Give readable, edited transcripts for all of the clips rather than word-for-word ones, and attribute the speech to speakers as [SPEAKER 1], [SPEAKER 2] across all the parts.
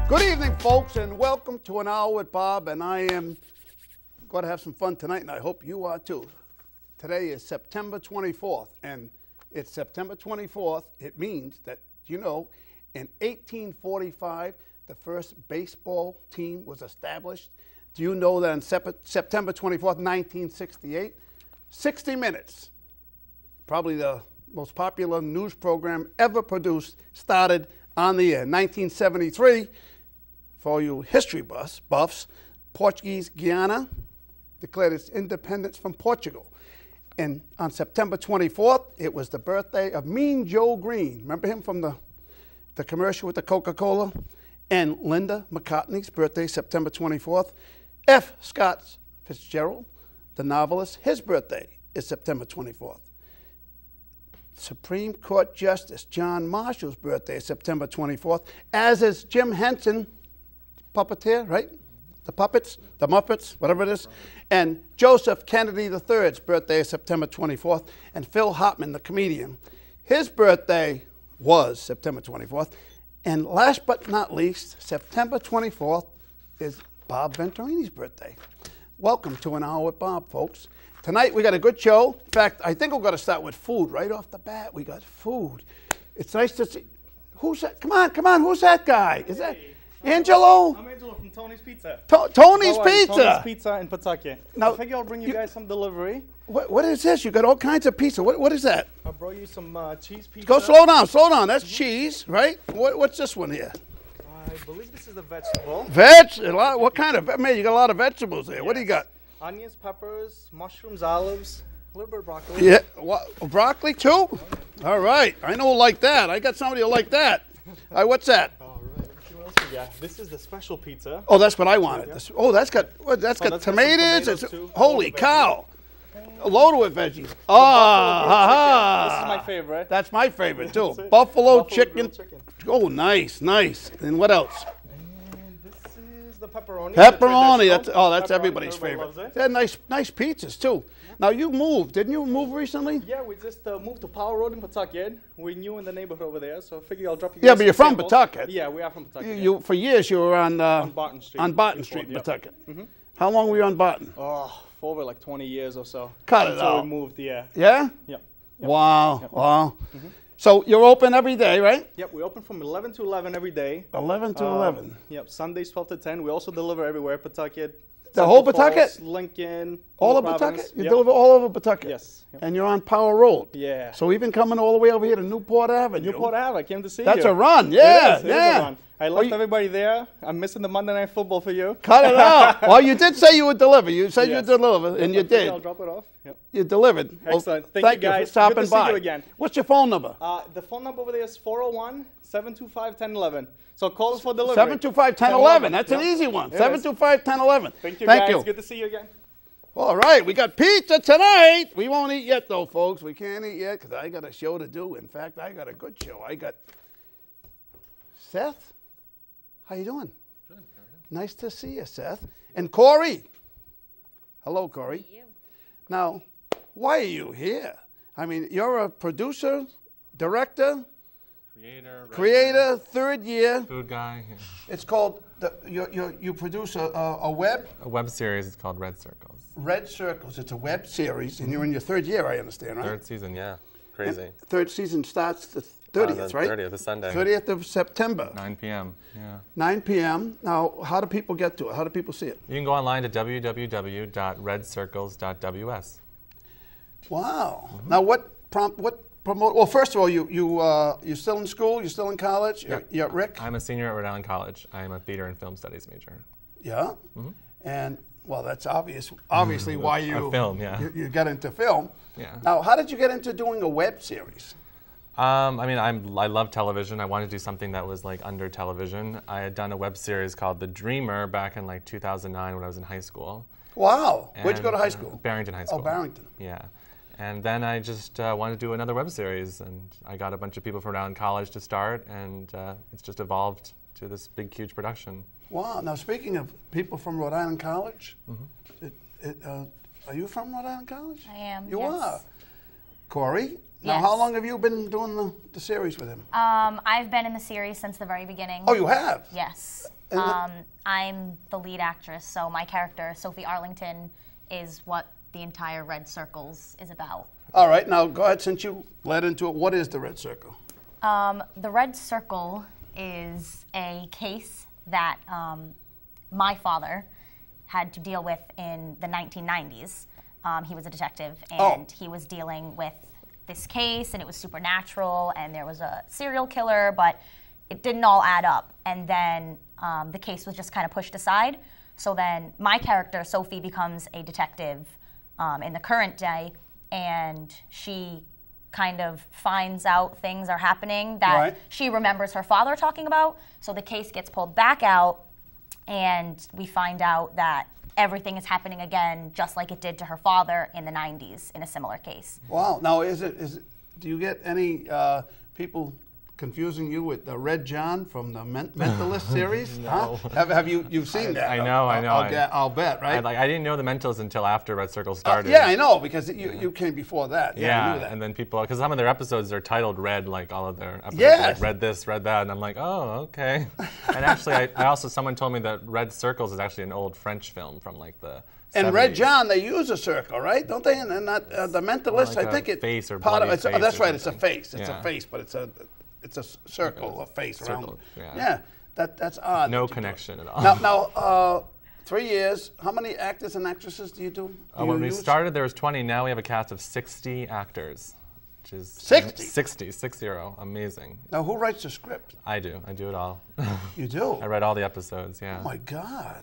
[SPEAKER 1] Good evening, folks, and welcome to An Hour with Bob. And I am going to have some fun tonight, and I hope you are too. Today is September 24th, and it's September 24th. It means that, you know, in 1845, the first baseball team was established. Do you know that on September 24th, 1968, 60 Minutes, probably the most popular news program ever produced, started on the air. 1973, for all you history buffs, Portuguese Guiana declared its independence from Portugal. And on September 24th, it was the birthday of Mean Joe Green. Remember him from the commercial with the Coca-Cola? And Linda McCartney's birthday, September 24th. F. Scott Fitzgerald, the novelist, his birthday is September 24th. Supreme Court Justice John Marshall's birthday is September 24th, as is Jim Henson, puppeteer, right? The puppets, the Muppets, whatever it is. And Joseph Kennedy III's birthday is September 24th. And Phil Hartman, the comedian, his birthday was September 24th. And last but not least, September 24th is Bob Venturini's birthday. Welcome to An Hour with Bob, folks. Tonight we got a good show. In fact, I think we're going to start with food right off the bat. We got food. It's nice to see. Who's that? Come on. Who's that guy? Is that Angelo?
[SPEAKER 2] I'm Angelo from Tony's Pizza.
[SPEAKER 1] Tony's Pizza.
[SPEAKER 2] Tony's Pizza in Pawtucket.
[SPEAKER 1] Now,
[SPEAKER 2] I figure I'll bring you guys some delivery.
[SPEAKER 1] What is this? You got all kinds of pizza. What is that?
[SPEAKER 2] I brought you some cheese pizza.
[SPEAKER 1] Go slow down. That's cheese, right? What's this one here?
[SPEAKER 2] I believe this is a vegetable.
[SPEAKER 1] What kind of? Man, you got a lot of vegetables there. Yes. What do you got?
[SPEAKER 2] Onions, peppers, mushrooms, olives, a little bit of broccoli.
[SPEAKER 1] Yeah, broccoli too? All right. I know like that. I got somebody who like that. All right, what's that?
[SPEAKER 2] All right. Let's see what else we got. This is the special pizza.
[SPEAKER 1] Oh, that's what I wanted.
[SPEAKER 2] Yeah.
[SPEAKER 1] Oh, that's got tomatoes. Holy cow. Loaded with veggies.
[SPEAKER 2] This is my favorite.
[SPEAKER 1] That's my favorite too. Buffalo chicken.
[SPEAKER 2] Chicken.
[SPEAKER 1] Oh, nice. And what else?
[SPEAKER 2] And this is the pepperoni.
[SPEAKER 1] That's everybody's
[SPEAKER 2] Everybody
[SPEAKER 1] favorite. They're nice pizzas too. Now you moved, didn't you move recently?
[SPEAKER 2] Yeah, we just moved to Power Road in Pawtucket. We're new in the neighborhood over there, so I figured I'll drop you guys.
[SPEAKER 1] Yeah, but you're from
[SPEAKER 2] samples.
[SPEAKER 1] Pawtucket.
[SPEAKER 2] Yeah, we are from Pawtucket.
[SPEAKER 1] You for years you were on
[SPEAKER 2] Barton Street.
[SPEAKER 1] On Barton Street,
[SPEAKER 2] Yep.
[SPEAKER 1] Pawtucket.
[SPEAKER 2] Mm-hmm.
[SPEAKER 1] How long were you on Barton?
[SPEAKER 2] Oh, for over like 20 years or so.
[SPEAKER 1] Cut it
[SPEAKER 2] Until
[SPEAKER 1] out.
[SPEAKER 2] we moved, yeah.
[SPEAKER 1] Yeah?
[SPEAKER 2] Yep.
[SPEAKER 1] Wow.
[SPEAKER 2] Yep.
[SPEAKER 1] Wow. Mm-hmm. So you're open every day, right?
[SPEAKER 2] Yep, we open from 11 to 11 every day.
[SPEAKER 1] 11 to 11.
[SPEAKER 2] Yep, Sundays 12 to 10. We also deliver everywhere, Pawtucket.
[SPEAKER 1] The whole Pawtucket?
[SPEAKER 2] Falls, Lincoln.
[SPEAKER 1] All of Pawtucket? You deliver all over Pawtucket?
[SPEAKER 2] Yes. Yep.
[SPEAKER 1] And you're on Power Road?
[SPEAKER 2] Yeah.
[SPEAKER 1] So even coming all the way over here to Newport Avenue?
[SPEAKER 2] Newport Ave, I came to see you.
[SPEAKER 1] That's a run, yeah.
[SPEAKER 2] It is a run. I left everybody there. I'm missing the Monday Night Football for you.
[SPEAKER 1] Cut it out. Well, you did say you would deliver. You said
[SPEAKER 2] Yes.
[SPEAKER 1] you'd deliver, and you did.
[SPEAKER 2] I'll drop it off. Yep.
[SPEAKER 1] You delivered.
[SPEAKER 2] Excellent.
[SPEAKER 1] Well,
[SPEAKER 2] Thank you guys.
[SPEAKER 1] for stopping
[SPEAKER 2] Good to
[SPEAKER 1] by.
[SPEAKER 2] see you again.
[SPEAKER 1] What's your phone number?
[SPEAKER 2] The phone number over there is 401-725-1011. So call us for delivery.
[SPEAKER 1] 725-1011. That's an easy one. 725-1011.
[SPEAKER 2] Thank you, guys. Good to see you again.
[SPEAKER 1] All right, we got pizza tonight. We won't eat yet, though, folks. We can't eat yet because I got a show to do. In fact, I got a good show. I got Seth. How you doing?
[SPEAKER 3] Good. How are you?
[SPEAKER 1] Nice to see you, Seth. And Corey. Hello, Corey.
[SPEAKER 4] You.
[SPEAKER 1] Now, why are you here? I mean, you're a producer, director, creator, third year.
[SPEAKER 3] Food guy. Yeah.
[SPEAKER 1] It's called, you produce a web
[SPEAKER 3] series. It's called Red Circles.
[SPEAKER 1] Red Circles. It's a web series, and you're in your third year, I understand, right?
[SPEAKER 3] Third season, yeah. Crazy.
[SPEAKER 1] And third season starts the 30th, right?
[SPEAKER 3] 30th, this Sunday.
[SPEAKER 1] 30th of September.
[SPEAKER 3] 9 p.m. Yeah.
[SPEAKER 1] 9 p.m. Now, how do people get to it? How do people see it?
[SPEAKER 3] You can go online to www.redcircles.ws.
[SPEAKER 1] Wow. Mm-hmm. Now, well, first of all, you're still in school? You're still in college?
[SPEAKER 3] Yeah.
[SPEAKER 1] You're at Rick?
[SPEAKER 3] I'm a senior at Rhode Island College. I am a theater and film studies major.
[SPEAKER 1] Yeah? Mm-hmm. And, well, that's obviously why you got into film.
[SPEAKER 3] Yeah.
[SPEAKER 1] Now, how did you get into doing a web series?
[SPEAKER 3] I mean, I love television. I wanted to do something that was like under television. I had done a web series called The Dreamer back in like 2009 when I was in high school.
[SPEAKER 1] Wow. Where'd you go to high school?
[SPEAKER 3] Barrington High School.
[SPEAKER 1] Oh, Barrington.
[SPEAKER 3] Yeah. And then I just wanted to do another web series, and I got a bunch of people from Rhode Island College to start, and it's just evolved to this big, huge production.
[SPEAKER 1] Wow. Now, speaking of people from Rhode Island College, are you from Rhode Island College?
[SPEAKER 4] I am,
[SPEAKER 1] You
[SPEAKER 4] yes.
[SPEAKER 1] are. Corey? Now,
[SPEAKER 4] Yes.
[SPEAKER 1] how long have you been doing the series with him?
[SPEAKER 4] I've been in the series since the very beginning.
[SPEAKER 1] Oh, you have?
[SPEAKER 4] Yes. I'm the lead actress, so my character, Sophie Arlington, is what the entire Red Circles is about.
[SPEAKER 1] All right, now go ahead, since you led into it, what is the Red Circle?
[SPEAKER 4] The Red Circle is a case that my father had to deal with in the 1990s. He was a detective, and he was dealing with this case, and it was supernatural, and there was a serial killer, but it didn't all add up. And then the case was just kind of pushed aside. So then my character, Sophie, becomes a detective in the current day, and she kind of finds out things are happening that she remembers her father talking about. So the case gets pulled back out, and we find out that everything is happening again, just like it did to her father in the 90s in a similar case.
[SPEAKER 1] Wow. Now, do you get any people confusing you with the Red John from the Mentalist series?
[SPEAKER 3] No.
[SPEAKER 1] Huh? Have you've seen that?
[SPEAKER 3] I know.
[SPEAKER 1] I'll bet, right?
[SPEAKER 3] I didn't know the Mentalist until after Red Circle started.
[SPEAKER 1] Yeah, I know, because you came before that. Yeah, I knew that.
[SPEAKER 3] And then people, because some of their episodes are titled Red, like all of their episodes,
[SPEAKER 1] Yes.
[SPEAKER 3] like Red this, Red that, and I'm like, oh, okay. And actually, someone told me that Red Circles is actually an old French film from like the
[SPEAKER 1] And
[SPEAKER 3] 70s.
[SPEAKER 1] Red John, they use a circle, right? Don't they? And not the Mentalist.
[SPEAKER 3] Like
[SPEAKER 1] I think
[SPEAKER 3] a
[SPEAKER 1] it's
[SPEAKER 3] face or
[SPEAKER 1] part of
[SPEAKER 3] bloody
[SPEAKER 1] it.
[SPEAKER 3] face
[SPEAKER 1] That's
[SPEAKER 3] or
[SPEAKER 1] right. It's a
[SPEAKER 3] something.
[SPEAKER 1] face. It's a face, but it's a circle, a face around.
[SPEAKER 3] Circle, yeah.
[SPEAKER 1] Yeah, that's odd.
[SPEAKER 3] No
[SPEAKER 1] that you do
[SPEAKER 3] connection
[SPEAKER 1] it.
[SPEAKER 3] at all.
[SPEAKER 1] Now, 3 years. How many actors and actresses do you do?
[SPEAKER 3] When we started, there was 20. Now we have a cast of 60 actors, which is
[SPEAKER 1] 60?
[SPEAKER 3] 60. Amazing.
[SPEAKER 1] Now, who writes the script?
[SPEAKER 3] I do it all.
[SPEAKER 1] You do?
[SPEAKER 3] I read all the episodes, yeah.
[SPEAKER 1] Oh my God.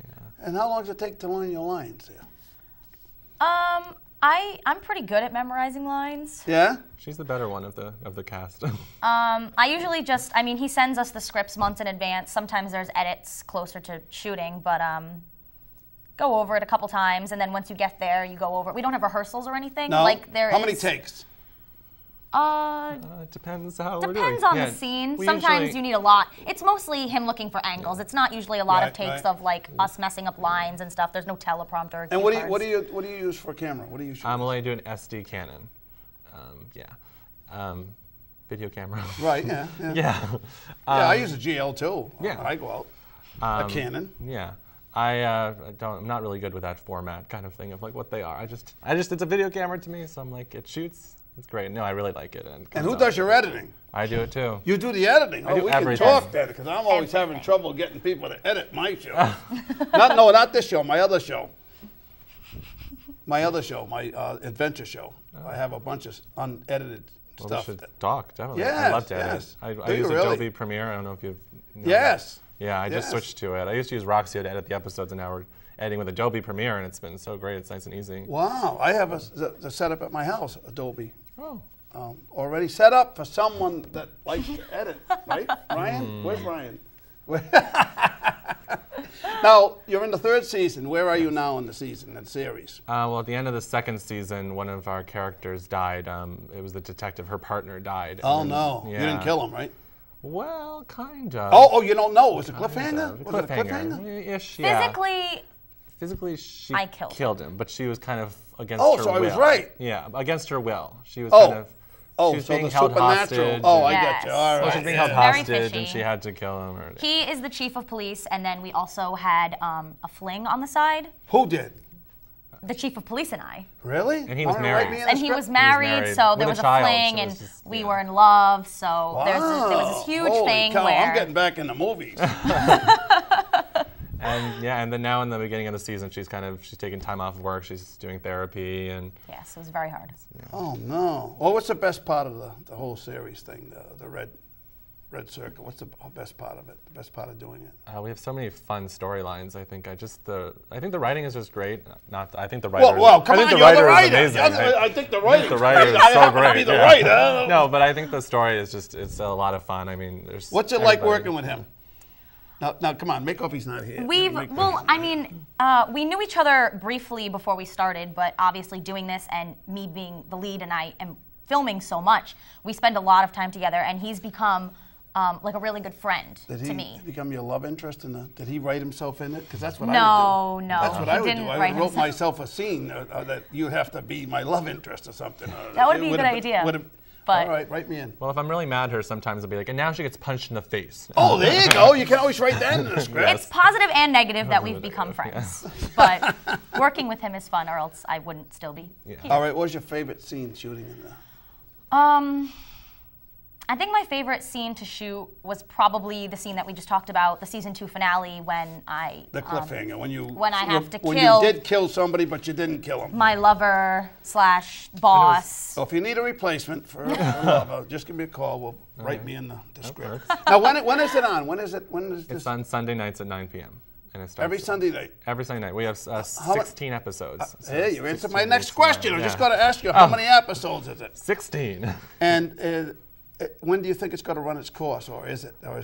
[SPEAKER 1] Yeah. And how long does it take to learn your lines here?
[SPEAKER 4] I'm pretty good at memorizing lines.
[SPEAKER 1] Yeah?
[SPEAKER 3] She's the better one of the cast.
[SPEAKER 4] I usually he sends us the scripts months in advance. Sometimes there's edits closer to shooting, but go over it a couple times, and then once you get there, you go over it. We don't have rehearsals or anything.
[SPEAKER 1] No?
[SPEAKER 4] Like there
[SPEAKER 1] How many takes?
[SPEAKER 3] It depends how we're doing.
[SPEAKER 4] Depends on the scene. Sometimes you need a lot. It's mostly him looking for angles. It's not usually a lot of takes of like us messing up lines and stuff. There's no teleprompter. Or
[SPEAKER 1] And what do you use for camera? What do you shoot?
[SPEAKER 3] I'm only doing SD Canon. Video camera.
[SPEAKER 1] Right. Yeah.
[SPEAKER 3] Yeah.
[SPEAKER 1] I use a GL too.
[SPEAKER 3] Yeah.
[SPEAKER 1] I go out. A Canon.
[SPEAKER 3] Yeah. I'm not really good with that format kind of thing of like what they are. I just it's a video camera to me, so I'm like, it shoots. It's great. No, I really like it.
[SPEAKER 1] And who does your editing?
[SPEAKER 3] I do it too.
[SPEAKER 1] You do the editing?
[SPEAKER 3] I do
[SPEAKER 1] we
[SPEAKER 3] everything.
[SPEAKER 1] can talk then, because I'm always having trouble getting people to edit my show. not this show, my other show. My adventure show. I have a bunch of unedited stuff.
[SPEAKER 3] We should talk, definitely.
[SPEAKER 1] Yes,
[SPEAKER 3] I love to edit.
[SPEAKER 1] yes.
[SPEAKER 3] I use Adobe Premiere. I don't know if you've known
[SPEAKER 1] Yes.
[SPEAKER 3] that. Yeah, I just switched to it. I used to use Roxio to edit the episodes, and now we're editing with Adobe Premiere, and it's been so great. It's nice and easy.
[SPEAKER 1] Wow. I have the setup at my house, Adobe.
[SPEAKER 3] Oh.
[SPEAKER 1] Already set up for someone that likes to edit, right? Ryan? Where's Ryan? Now, you're in the 3rd season. Where are you now in the season and series?
[SPEAKER 3] Well, at the end of the 2nd season, one of our characters died. It was the detective. Her partner died.
[SPEAKER 1] Oh, no.
[SPEAKER 3] Yeah.
[SPEAKER 1] You didn't kill him, right?
[SPEAKER 3] Well, kind of.
[SPEAKER 1] Oh, you don't know. Was it a cliffhanger? Was it a cliffhanger?
[SPEAKER 3] Ish, yeah. Physically, she
[SPEAKER 4] I
[SPEAKER 3] killed him, but she was kind of against her will.
[SPEAKER 1] Oh, so I was right.
[SPEAKER 3] Yeah, against her will. She was kind of. She was
[SPEAKER 1] so
[SPEAKER 3] being
[SPEAKER 1] the
[SPEAKER 3] held
[SPEAKER 1] supernatural.
[SPEAKER 3] hostage.
[SPEAKER 1] Oh, I
[SPEAKER 4] Yes.
[SPEAKER 1] get you. All
[SPEAKER 3] So
[SPEAKER 1] right.
[SPEAKER 3] she was being held
[SPEAKER 4] Very
[SPEAKER 3] hostage,
[SPEAKER 4] fishy.
[SPEAKER 3] and she had to kill him.
[SPEAKER 4] He is the chief of police, and then we also had a fling on the side.
[SPEAKER 1] Who did?
[SPEAKER 4] The chief of police and I.
[SPEAKER 1] Really?
[SPEAKER 3] And he was
[SPEAKER 1] Wanna
[SPEAKER 3] married.
[SPEAKER 1] write me in the
[SPEAKER 4] And he
[SPEAKER 1] script?
[SPEAKER 4] was married, so there
[SPEAKER 3] with
[SPEAKER 4] was
[SPEAKER 3] a child,
[SPEAKER 4] fling,
[SPEAKER 3] so it
[SPEAKER 4] and
[SPEAKER 3] was just-
[SPEAKER 4] we
[SPEAKER 3] yeah.
[SPEAKER 4] were in love. So there
[SPEAKER 1] Wow.
[SPEAKER 4] was this huge
[SPEAKER 1] Holy
[SPEAKER 4] thing
[SPEAKER 1] cow,
[SPEAKER 4] where
[SPEAKER 1] I'm getting back in the movies.
[SPEAKER 3] And then now in the beginning of the season, she's taking time off of work. She's doing therapy, and
[SPEAKER 4] yes, it was very hard.
[SPEAKER 1] Oh, no. Well, what's the best part of the whole series thing, the Red Circle? What's the best part of it, the best part of doing it?
[SPEAKER 3] we have so many fun storylines. I think the writing is just great. I think the writer.
[SPEAKER 1] Well, come on,
[SPEAKER 3] the
[SPEAKER 1] you're the
[SPEAKER 3] writer is
[SPEAKER 1] writer.
[SPEAKER 3] amazing.
[SPEAKER 1] I think the writer.
[SPEAKER 3] The writer is
[SPEAKER 1] I
[SPEAKER 3] so
[SPEAKER 1] happen to
[SPEAKER 3] great.
[SPEAKER 1] be the
[SPEAKER 3] yeah.
[SPEAKER 1] writer.
[SPEAKER 3] No, but I think the story is it's a lot of fun. I mean, there's.
[SPEAKER 1] What's it like working with him? Now, come on, make off he's not here.
[SPEAKER 4] We knew each other briefly before we started, but obviously doing this and me being the lead and I am filming so much, we spend a lot of time together, and he's become like a really good friend to me.
[SPEAKER 1] Did he become your love interest did he write himself in it? Because that's what I would do.
[SPEAKER 4] No,
[SPEAKER 1] That's what
[SPEAKER 4] he
[SPEAKER 1] I would
[SPEAKER 4] didn't
[SPEAKER 1] do. I
[SPEAKER 4] write
[SPEAKER 1] wrote
[SPEAKER 4] himself.
[SPEAKER 1] myself a scene that you have to be my love interest or something.
[SPEAKER 4] That would be a good idea. But
[SPEAKER 1] All right, write me in.
[SPEAKER 3] Well, if I'm really mad at her, sometimes I'll be like, and now she gets punched in the face.
[SPEAKER 1] Oh, there you go. You can always write that in the script.
[SPEAKER 4] it's positive and negative that we've become friends. But working with him is fun, or else I wouldn't still be here.
[SPEAKER 1] All right, what was your favorite scene shooting in there?
[SPEAKER 4] I think my favorite scene to shoot was probably the scene that we just talked about, the season 2 finale, when I
[SPEAKER 1] The cliffhanger,
[SPEAKER 4] when I have to
[SPEAKER 1] when
[SPEAKER 4] kill
[SPEAKER 1] you did kill somebody, but you didn't kill him.
[SPEAKER 4] my lover / boss.
[SPEAKER 1] So if you need a replacement for a lover, just give me a call. We'll write me in the script. Now, when is it on? When is this?
[SPEAKER 3] It's on Sunday nights at 9 p.m. And it starts
[SPEAKER 1] Every Sunday night.
[SPEAKER 3] Every Sunday night. We have 16 episodes. So
[SPEAKER 1] Hey, you answered
[SPEAKER 3] 16
[SPEAKER 1] my next
[SPEAKER 3] weeks
[SPEAKER 1] question.
[SPEAKER 3] long.
[SPEAKER 1] I just
[SPEAKER 3] Yeah.
[SPEAKER 1] got to ask you, how many episodes is it?
[SPEAKER 3] 16.
[SPEAKER 1] And when do you think it's going to run its course, or is it
[SPEAKER 3] Well,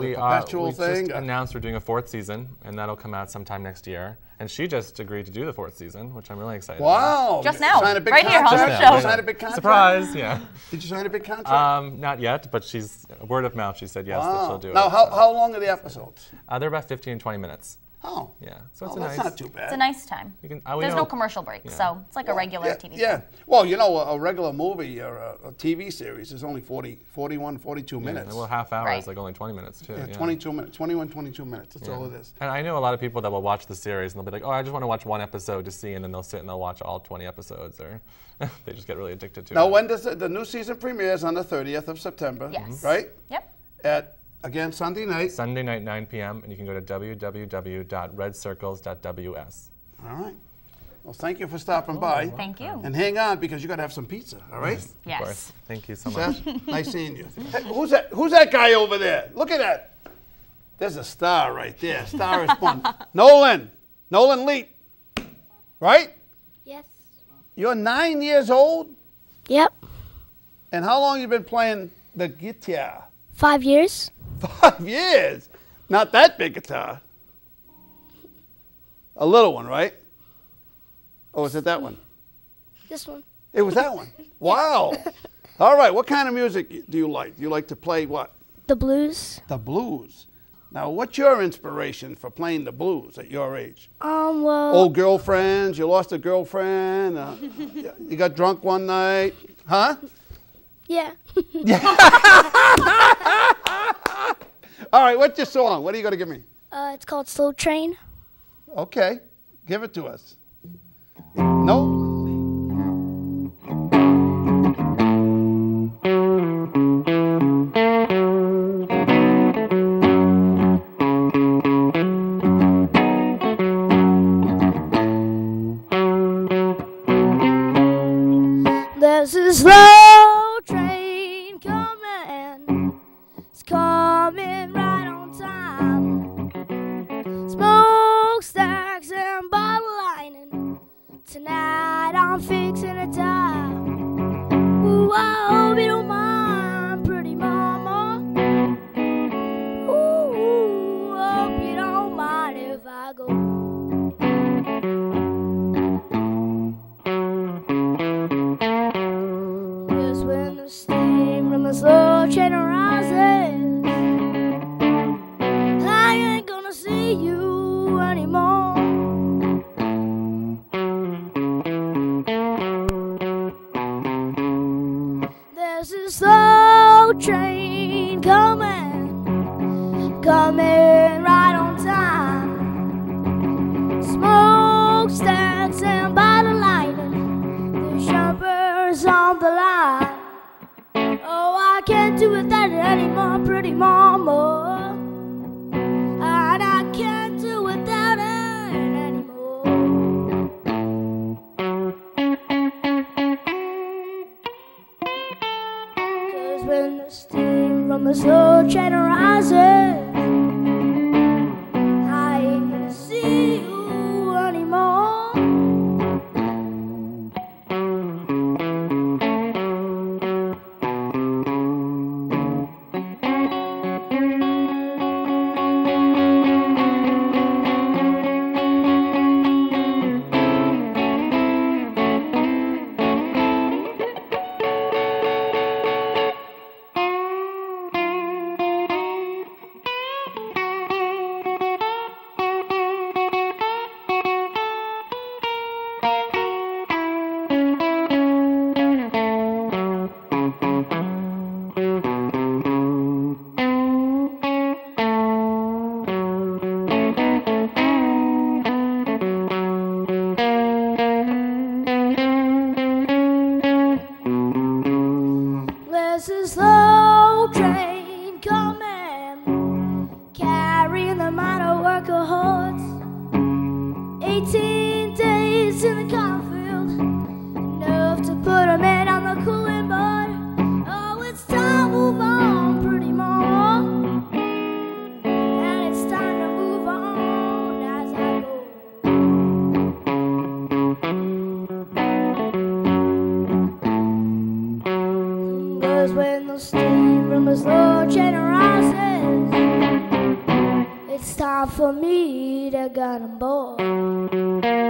[SPEAKER 1] a perpetual
[SPEAKER 3] we
[SPEAKER 1] thing?
[SPEAKER 3] just announced we're doing a 4th season, and that'll come out sometime next year. And she just agreed to do the 4th season, which I'm really excited about.
[SPEAKER 1] Wow!
[SPEAKER 4] Just now,
[SPEAKER 1] Sign a big
[SPEAKER 4] right here on
[SPEAKER 1] contract?
[SPEAKER 4] the show.
[SPEAKER 1] You signed a big contract?
[SPEAKER 3] Surprise! Yeah.
[SPEAKER 1] Did you sign a big contract?
[SPEAKER 3] Not yet, but she's word of mouth. She said yes that she'll do it.
[SPEAKER 1] Now,
[SPEAKER 3] so.
[SPEAKER 1] how long are the episodes?
[SPEAKER 3] They're about 15 and 20 minutes.
[SPEAKER 1] Oh.
[SPEAKER 3] Yeah. So it's
[SPEAKER 1] That's not too bad.
[SPEAKER 4] It's a nice time.
[SPEAKER 3] You can,
[SPEAKER 4] There's no commercial breaks, so it's like a regular TV show.
[SPEAKER 1] Yeah. Well, you know, a regular movie or a TV series is only 41, 42 minutes.
[SPEAKER 3] Well, half hour
[SPEAKER 4] Right.
[SPEAKER 3] is like only 20 minutes too.
[SPEAKER 1] Yeah, 22 minutes, 21, 22 minutes. That's all it is.
[SPEAKER 3] And I know a lot of people that will watch the series and they'll be like, oh, I just want to watch one episode to see, and then they'll sit and they'll watch all 20 episodes, or they just get really addicted to it.
[SPEAKER 1] Now, when does the new season premieres? On the 30th of September,
[SPEAKER 4] Yes.
[SPEAKER 1] right?
[SPEAKER 4] Yep.
[SPEAKER 1] At, again, Sunday night.
[SPEAKER 3] Sunday night, 9 p.m., and you can go to www.redcircles.ws.
[SPEAKER 1] All right. Well, thank you for stopping by.
[SPEAKER 4] Thank you.
[SPEAKER 1] And hang on, because you got to have some pizza, all right?
[SPEAKER 3] Of
[SPEAKER 4] Yes.
[SPEAKER 3] course. Thank you so much.
[SPEAKER 1] Seth, nice seeing you. Hey, who's that guy over there? Look at that. There's a star right there. Star is born. Nolan Leite, right?
[SPEAKER 5] Yes.
[SPEAKER 1] You're 9 years old?
[SPEAKER 5] Yep.
[SPEAKER 1] And how long you been playing the guitar?
[SPEAKER 5] 5 years.
[SPEAKER 1] 5 years. Not that big guitar. A little one, right? Or was it that one?
[SPEAKER 5] This one.
[SPEAKER 1] It was that one. Wow. All right. What kind of music do you like? Do you like to play what?
[SPEAKER 5] The blues.
[SPEAKER 1] The blues. Now, what's your inspiration for playing the blues at your age?
[SPEAKER 5] Well.
[SPEAKER 1] Old girlfriends? You lost a girlfriend? You got drunk one night? Huh?
[SPEAKER 5] Yeah.
[SPEAKER 1] All right. What's your song? What are you going to give me?
[SPEAKER 5] It's called Slow Train.
[SPEAKER 1] Okay. Give it to us. No?
[SPEAKER 5] There's a slow train coming. It's coming right on time. Smokestacks and bottle lining. Tonight I'm fixing a tie. Ooh, I hope you don't mind, pretty mama. Ooh, I hope you don't mind if I go. Just when the steam from the slow train rises, I ain't gonna see you anymore. There's a slow train coming right on time. Smokestacks and bottle lighting, the shoppers on the line. Oh, I can't do without it anymore, pretty mama. And I can't do without it anymore. 'Cause when the steam from the slow train rises, I ain't gonna see you anymore. it's time for me to get on board.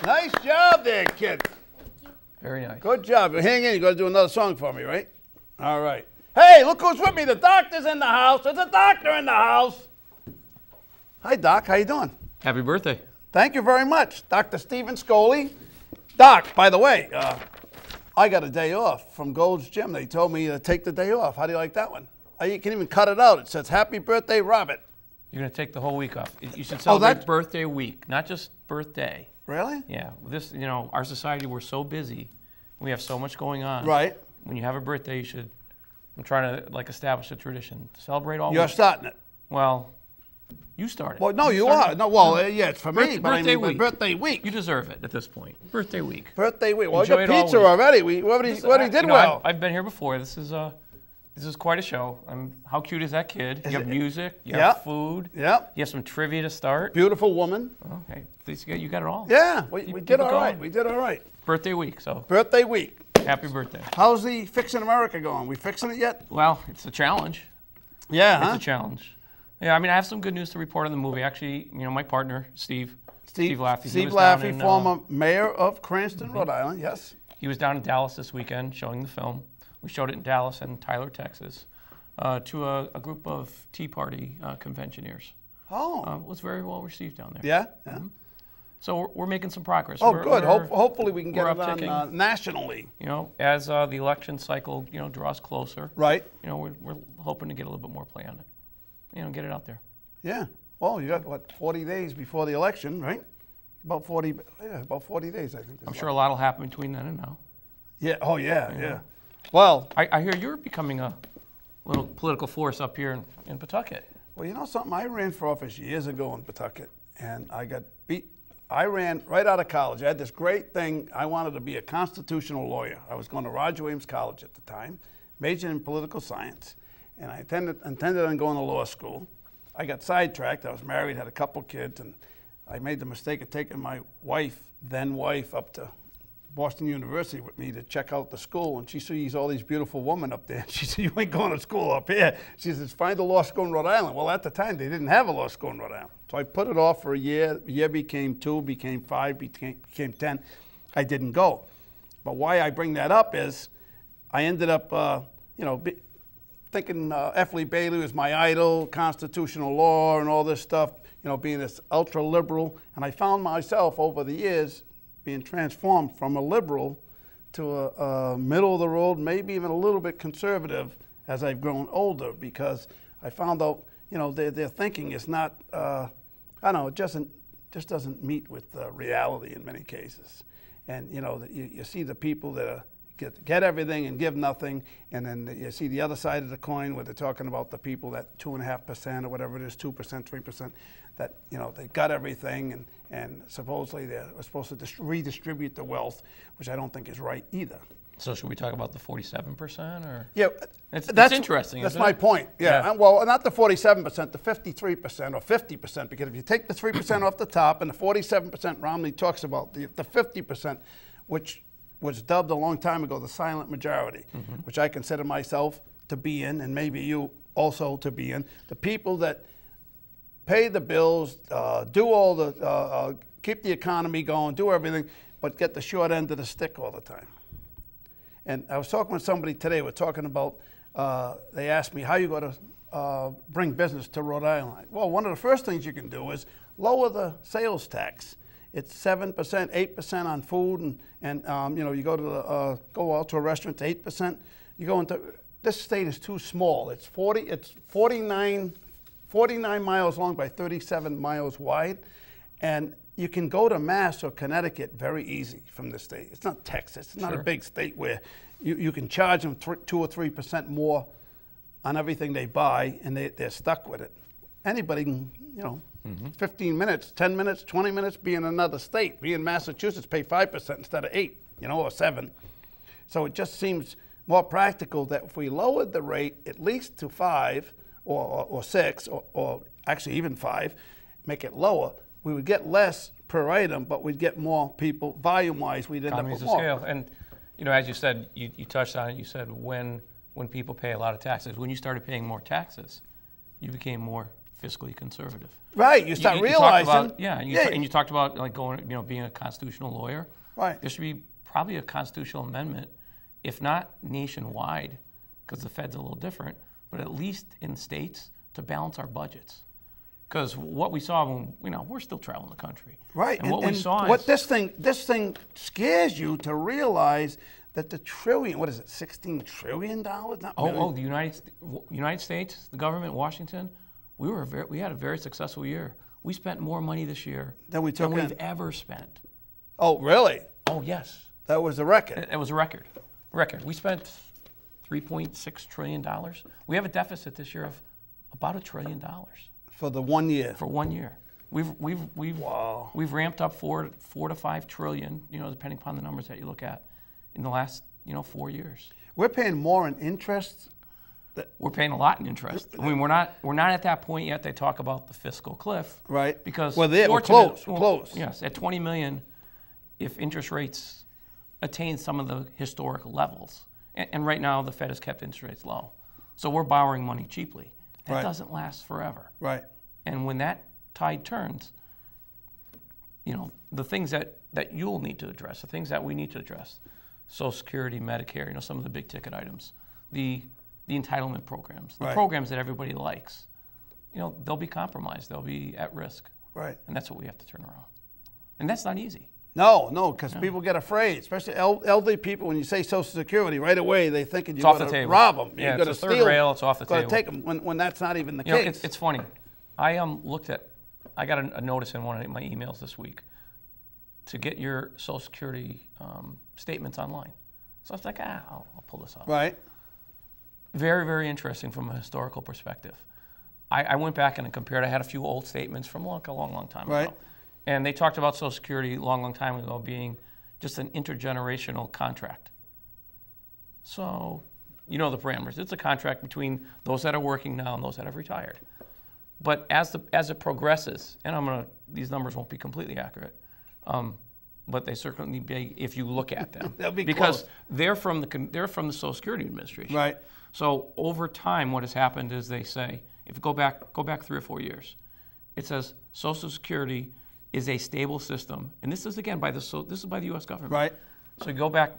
[SPEAKER 1] Nice job there, kid.
[SPEAKER 6] Very nice.
[SPEAKER 1] Good job. Hang in. You're going to do another song for me, right? All right. Hey, look who's with me. The doctor's in the house. There's a doctor in the house. Hi, Doc. How you doing?
[SPEAKER 6] Happy birthday.
[SPEAKER 1] Thank you very much. Dr. Stephen Scoley. Doc, by the way, I got a day off from Gold's Gym. They told me to take the day off. How do you like that one? You can even cut it out. It says, Happy Birthday, Robert.
[SPEAKER 6] You're going to take the whole week off. You should celebrate birthday week, not just birthday.
[SPEAKER 1] Really?
[SPEAKER 6] Yeah. This, our society, we're so busy. We have so much going on.
[SPEAKER 1] Right.
[SPEAKER 6] When you have a birthday, you should, I'm trying to establish a tradition. Celebrate all
[SPEAKER 1] You're
[SPEAKER 6] week.
[SPEAKER 1] starting it.
[SPEAKER 6] Well, you started.
[SPEAKER 1] Well, no, you are. No, well, yeah, it's for me, but I
[SPEAKER 6] birthday
[SPEAKER 1] mean,
[SPEAKER 6] week.
[SPEAKER 1] birthday week.
[SPEAKER 6] You deserve it at this point. Birthday week.
[SPEAKER 1] Birthday week. Well,
[SPEAKER 6] Enjoy
[SPEAKER 1] I
[SPEAKER 6] it
[SPEAKER 1] got
[SPEAKER 6] all
[SPEAKER 1] pizza
[SPEAKER 6] week.
[SPEAKER 1] already. We already did well.
[SPEAKER 6] I've been here before. This is quite a show. How cute is that kid? You have music. You
[SPEAKER 1] Yeah.
[SPEAKER 6] have food.
[SPEAKER 1] Yeah.
[SPEAKER 6] You have some trivia to start.
[SPEAKER 1] Beautiful woman.
[SPEAKER 6] Okay, please, you got it all.
[SPEAKER 1] Yeah, we
[SPEAKER 6] Keep
[SPEAKER 1] did
[SPEAKER 6] it
[SPEAKER 1] all right.
[SPEAKER 6] going.
[SPEAKER 1] We did all right.
[SPEAKER 6] Birthday week, so
[SPEAKER 1] Birthday week.
[SPEAKER 6] happy birthday.
[SPEAKER 1] How's the Fixing America going? We fixing it yet?
[SPEAKER 6] Well, it's a challenge.
[SPEAKER 1] Yeah,
[SPEAKER 6] It's a challenge. Yeah, I mean, I have some good news to report on the movie. Actually, my partner, Steve Laffey.
[SPEAKER 1] Steve Laffey, former mayor of Cranston, Rhode Island, yes.
[SPEAKER 6] He was down in Dallas this weekend showing the film. We showed it in Dallas and Tyler, Texas, to a group of Tea Party conventioneers.
[SPEAKER 1] Oh.
[SPEAKER 6] It was very well received down there.
[SPEAKER 1] Yeah? Yeah.
[SPEAKER 6] So we're making some progress.
[SPEAKER 1] Oh,
[SPEAKER 6] We're-
[SPEAKER 1] good.
[SPEAKER 6] we're-
[SPEAKER 1] Hopefully we can get
[SPEAKER 6] we're
[SPEAKER 1] it on
[SPEAKER 6] upticking.
[SPEAKER 1] nationally.
[SPEAKER 6] As the election cycle, draws closer.
[SPEAKER 1] Right.
[SPEAKER 6] We're hoping to get a little bit more play on it. Get it out there.
[SPEAKER 1] Yeah. Well, you got, 40 days before the election, right? About 40 days, I think.
[SPEAKER 6] I'm sure a lot will happen between then and now.
[SPEAKER 1] Yeah. Oh, yeah. Well,
[SPEAKER 6] I hear you're becoming a little political force up here in Pawtucket.
[SPEAKER 1] well, you know something? I ran for office years ago in Pawtucket, and I got beat. I ran right out of college. I had this great thing. I wanted to be a constitutional lawyer. I was going to Roger Williams College at the time, majored in political science, and I intended on going to law school. I got sidetracked. I was married, had a couple kids, and I made the mistake of taking my then wife, up to Boston University with me to check out the school, and she sees all these beautiful women up there. She said, "You ain't going to school up here." She says, "Find a law school in Rhode Island." Well, at the time, they didn't have a law school in Rhode Island. So I put it off for a year. A year became 2, became 5, became 10. I didn't go. But why I bring that up is I ended up, thinking F. Lee Bailey was my idol, constitutional law and all this stuff, being this ultra-liberal. And I found myself over the years being transformed from a liberal to a middle-of-the-road, maybe even a little bit conservative as I've grown older, because I found out, their thinking is not, it just doesn't meet with reality in many cases. And, you see the people that get everything and give nothing, and then you see the other side of the coin where they're talking about the people that 2.5% or whatever it is, 2%, 3%, that they got everything, and supposedly they're supposed to redistribute the wealth, which I don't think is right either.
[SPEAKER 6] So should we talk about the 47% or?
[SPEAKER 1] Yeah,
[SPEAKER 6] that's interesting.
[SPEAKER 1] That's
[SPEAKER 6] isn't
[SPEAKER 1] my
[SPEAKER 6] it?
[SPEAKER 1] point. Yeah. Well, not the 47%, the 53% or 50%, because if you take the 3% off the top and the 47% Romney talks about, the 50%, which was dubbed a long time ago the silent majority, which I consider myself to be in, and maybe you also to be in, the people that pay the bills, do all the, keep the economy going, do everything, but get the short end of the stick all the time. And I was talking with somebody today, we're talking about, they asked me, how you going to bring business to Rhode Island? Well, one of the first things you can do is lower the sales tax. It's 7%, 8% on food, and you go out to a restaurant, it's 8%. You go into, this state is too small. It's 49 miles long by 37 miles wide, and you can go to Mass or Connecticut very easy from the state. It's not Texas. It's not a big state where you can charge them 2 or 3% more on everything they buy, and they're stuck with it. Anybody can, 15 minutes, 10 minutes, 20 minutes, be in another state. Be in Massachusetts, pay 5% instead of 8, or 7. So it just seems more practical that if we lowered the rate at least to 5 or 6, or actually even 5, make it lower, we would get less per item, but we'd get more people, volume-wise, we'd end up with
[SPEAKER 6] Economies of
[SPEAKER 1] more.
[SPEAKER 6] scale. And, you know, as you said, you touched on it, you said when people pay a lot of taxes, when you started paying more taxes, you became more fiscally conservative.
[SPEAKER 1] Right, you start realizing.
[SPEAKER 6] Talked about, and you talked about like going, you know, being a constitutional lawyer.
[SPEAKER 1] Right.
[SPEAKER 6] There should be probably a constitutional amendment, if not nationwide, because the Fed's a little different, but at least in states to balance our budgets. Because what we saw when, you know, we're still traveling the country.
[SPEAKER 1] Right,
[SPEAKER 6] And what we saw
[SPEAKER 1] what
[SPEAKER 6] is,
[SPEAKER 1] this thing scares you to realize that the trillion, what is it, $16 trillion? Not million.
[SPEAKER 6] The United States, the government, Washington, we had a very successful year. We spent more money this year
[SPEAKER 1] Than we took
[SPEAKER 6] we've
[SPEAKER 1] in.
[SPEAKER 6] ever spent.
[SPEAKER 1] Oh, really?
[SPEAKER 6] Oh, yes.
[SPEAKER 1] That was a record.
[SPEAKER 6] It was a record. We spent $3.6 trillion. We have a deficit this year of about $1 trillion
[SPEAKER 1] For the 1 year.
[SPEAKER 6] for 1 year. We've ramped up four to 5 trillion, you know, depending upon the numbers that you look at, in the last, you know, 4 years.
[SPEAKER 1] We're paying more in interest.
[SPEAKER 6] We're paying a lot in interest. I mean, we're not at that point yet. They talk about the fiscal cliff,
[SPEAKER 1] Right.
[SPEAKER 6] Because
[SPEAKER 1] We're there. We're
[SPEAKER 6] fortunate-
[SPEAKER 1] close. Close.
[SPEAKER 6] Yes, at 20 million, if interest rates attain some of the historic levels, and right now the Fed has kept interest rates low, so we're borrowing money cheaply. That
[SPEAKER 1] Right.
[SPEAKER 6] doesn't last forever.
[SPEAKER 1] Right.
[SPEAKER 6] And when that tide turns, you know, the things that you'll need to address, the things that we need to address, Social Security, Medicare, you know, some of the big ticket items, the entitlement programs, the
[SPEAKER 1] Right.
[SPEAKER 6] programs that everybody likes, you know, they'll be compromised, they'll be at risk.
[SPEAKER 1] Right.
[SPEAKER 6] And that's what we have to turn around. And that's not easy.
[SPEAKER 1] No, because people get afraid, especially elderly people. When you say Social Security, right away they thinking you're
[SPEAKER 6] off
[SPEAKER 1] going
[SPEAKER 6] the
[SPEAKER 1] to
[SPEAKER 6] table.
[SPEAKER 1] rob them.
[SPEAKER 6] Yeah,
[SPEAKER 1] you're going to
[SPEAKER 6] it's a third
[SPEAKER 1] steal
[SPEAKER 6] rail,
[SPEAKER 1] them.
[SPEAKER 6] it's off the
[SPEAKER 1] Gonna
[SPEAKER 6] table.
[SPEAKER 1] take them when that's not even the
[SPEAKER 6] You know,
[SPEAKER 1] case.
[SPEAKER 6] it's funny. I I got a notice in one of my emails this week to get your Social Security statements online. So I was like, I'll pull this off.
[SPEAKER 1] Right.
[SPEAKER 6] Very, very interesting from a historical perspective. I went back and compared. I had a few old statements from a long time
[SPEAKER 1] Right.
[SPEAKER 6] ago. And they talked about Social Security a long time ago being just an intergenerational contract. So, you know the parameters. It's a contract between those that are working now and those that have retired. But as it progresses, and these numbers won't be completely accurate, but they certainly be if you look at them.
[SPEAKER 1] They'll be
[SPEAKER 6] because
[SPEAKER 1] close.
[SPEAKER 6] they're from the Social Security Administration.
[SPEAKER 1] Right.
[SPEAKER 6] So over time, what has happened is they say, if you go back 3 or 4 years, it says Social Security is a stable system, and this is again by the U.S. government.
[SPEAKER 1] Right.
[SPEAKER 6] So you go back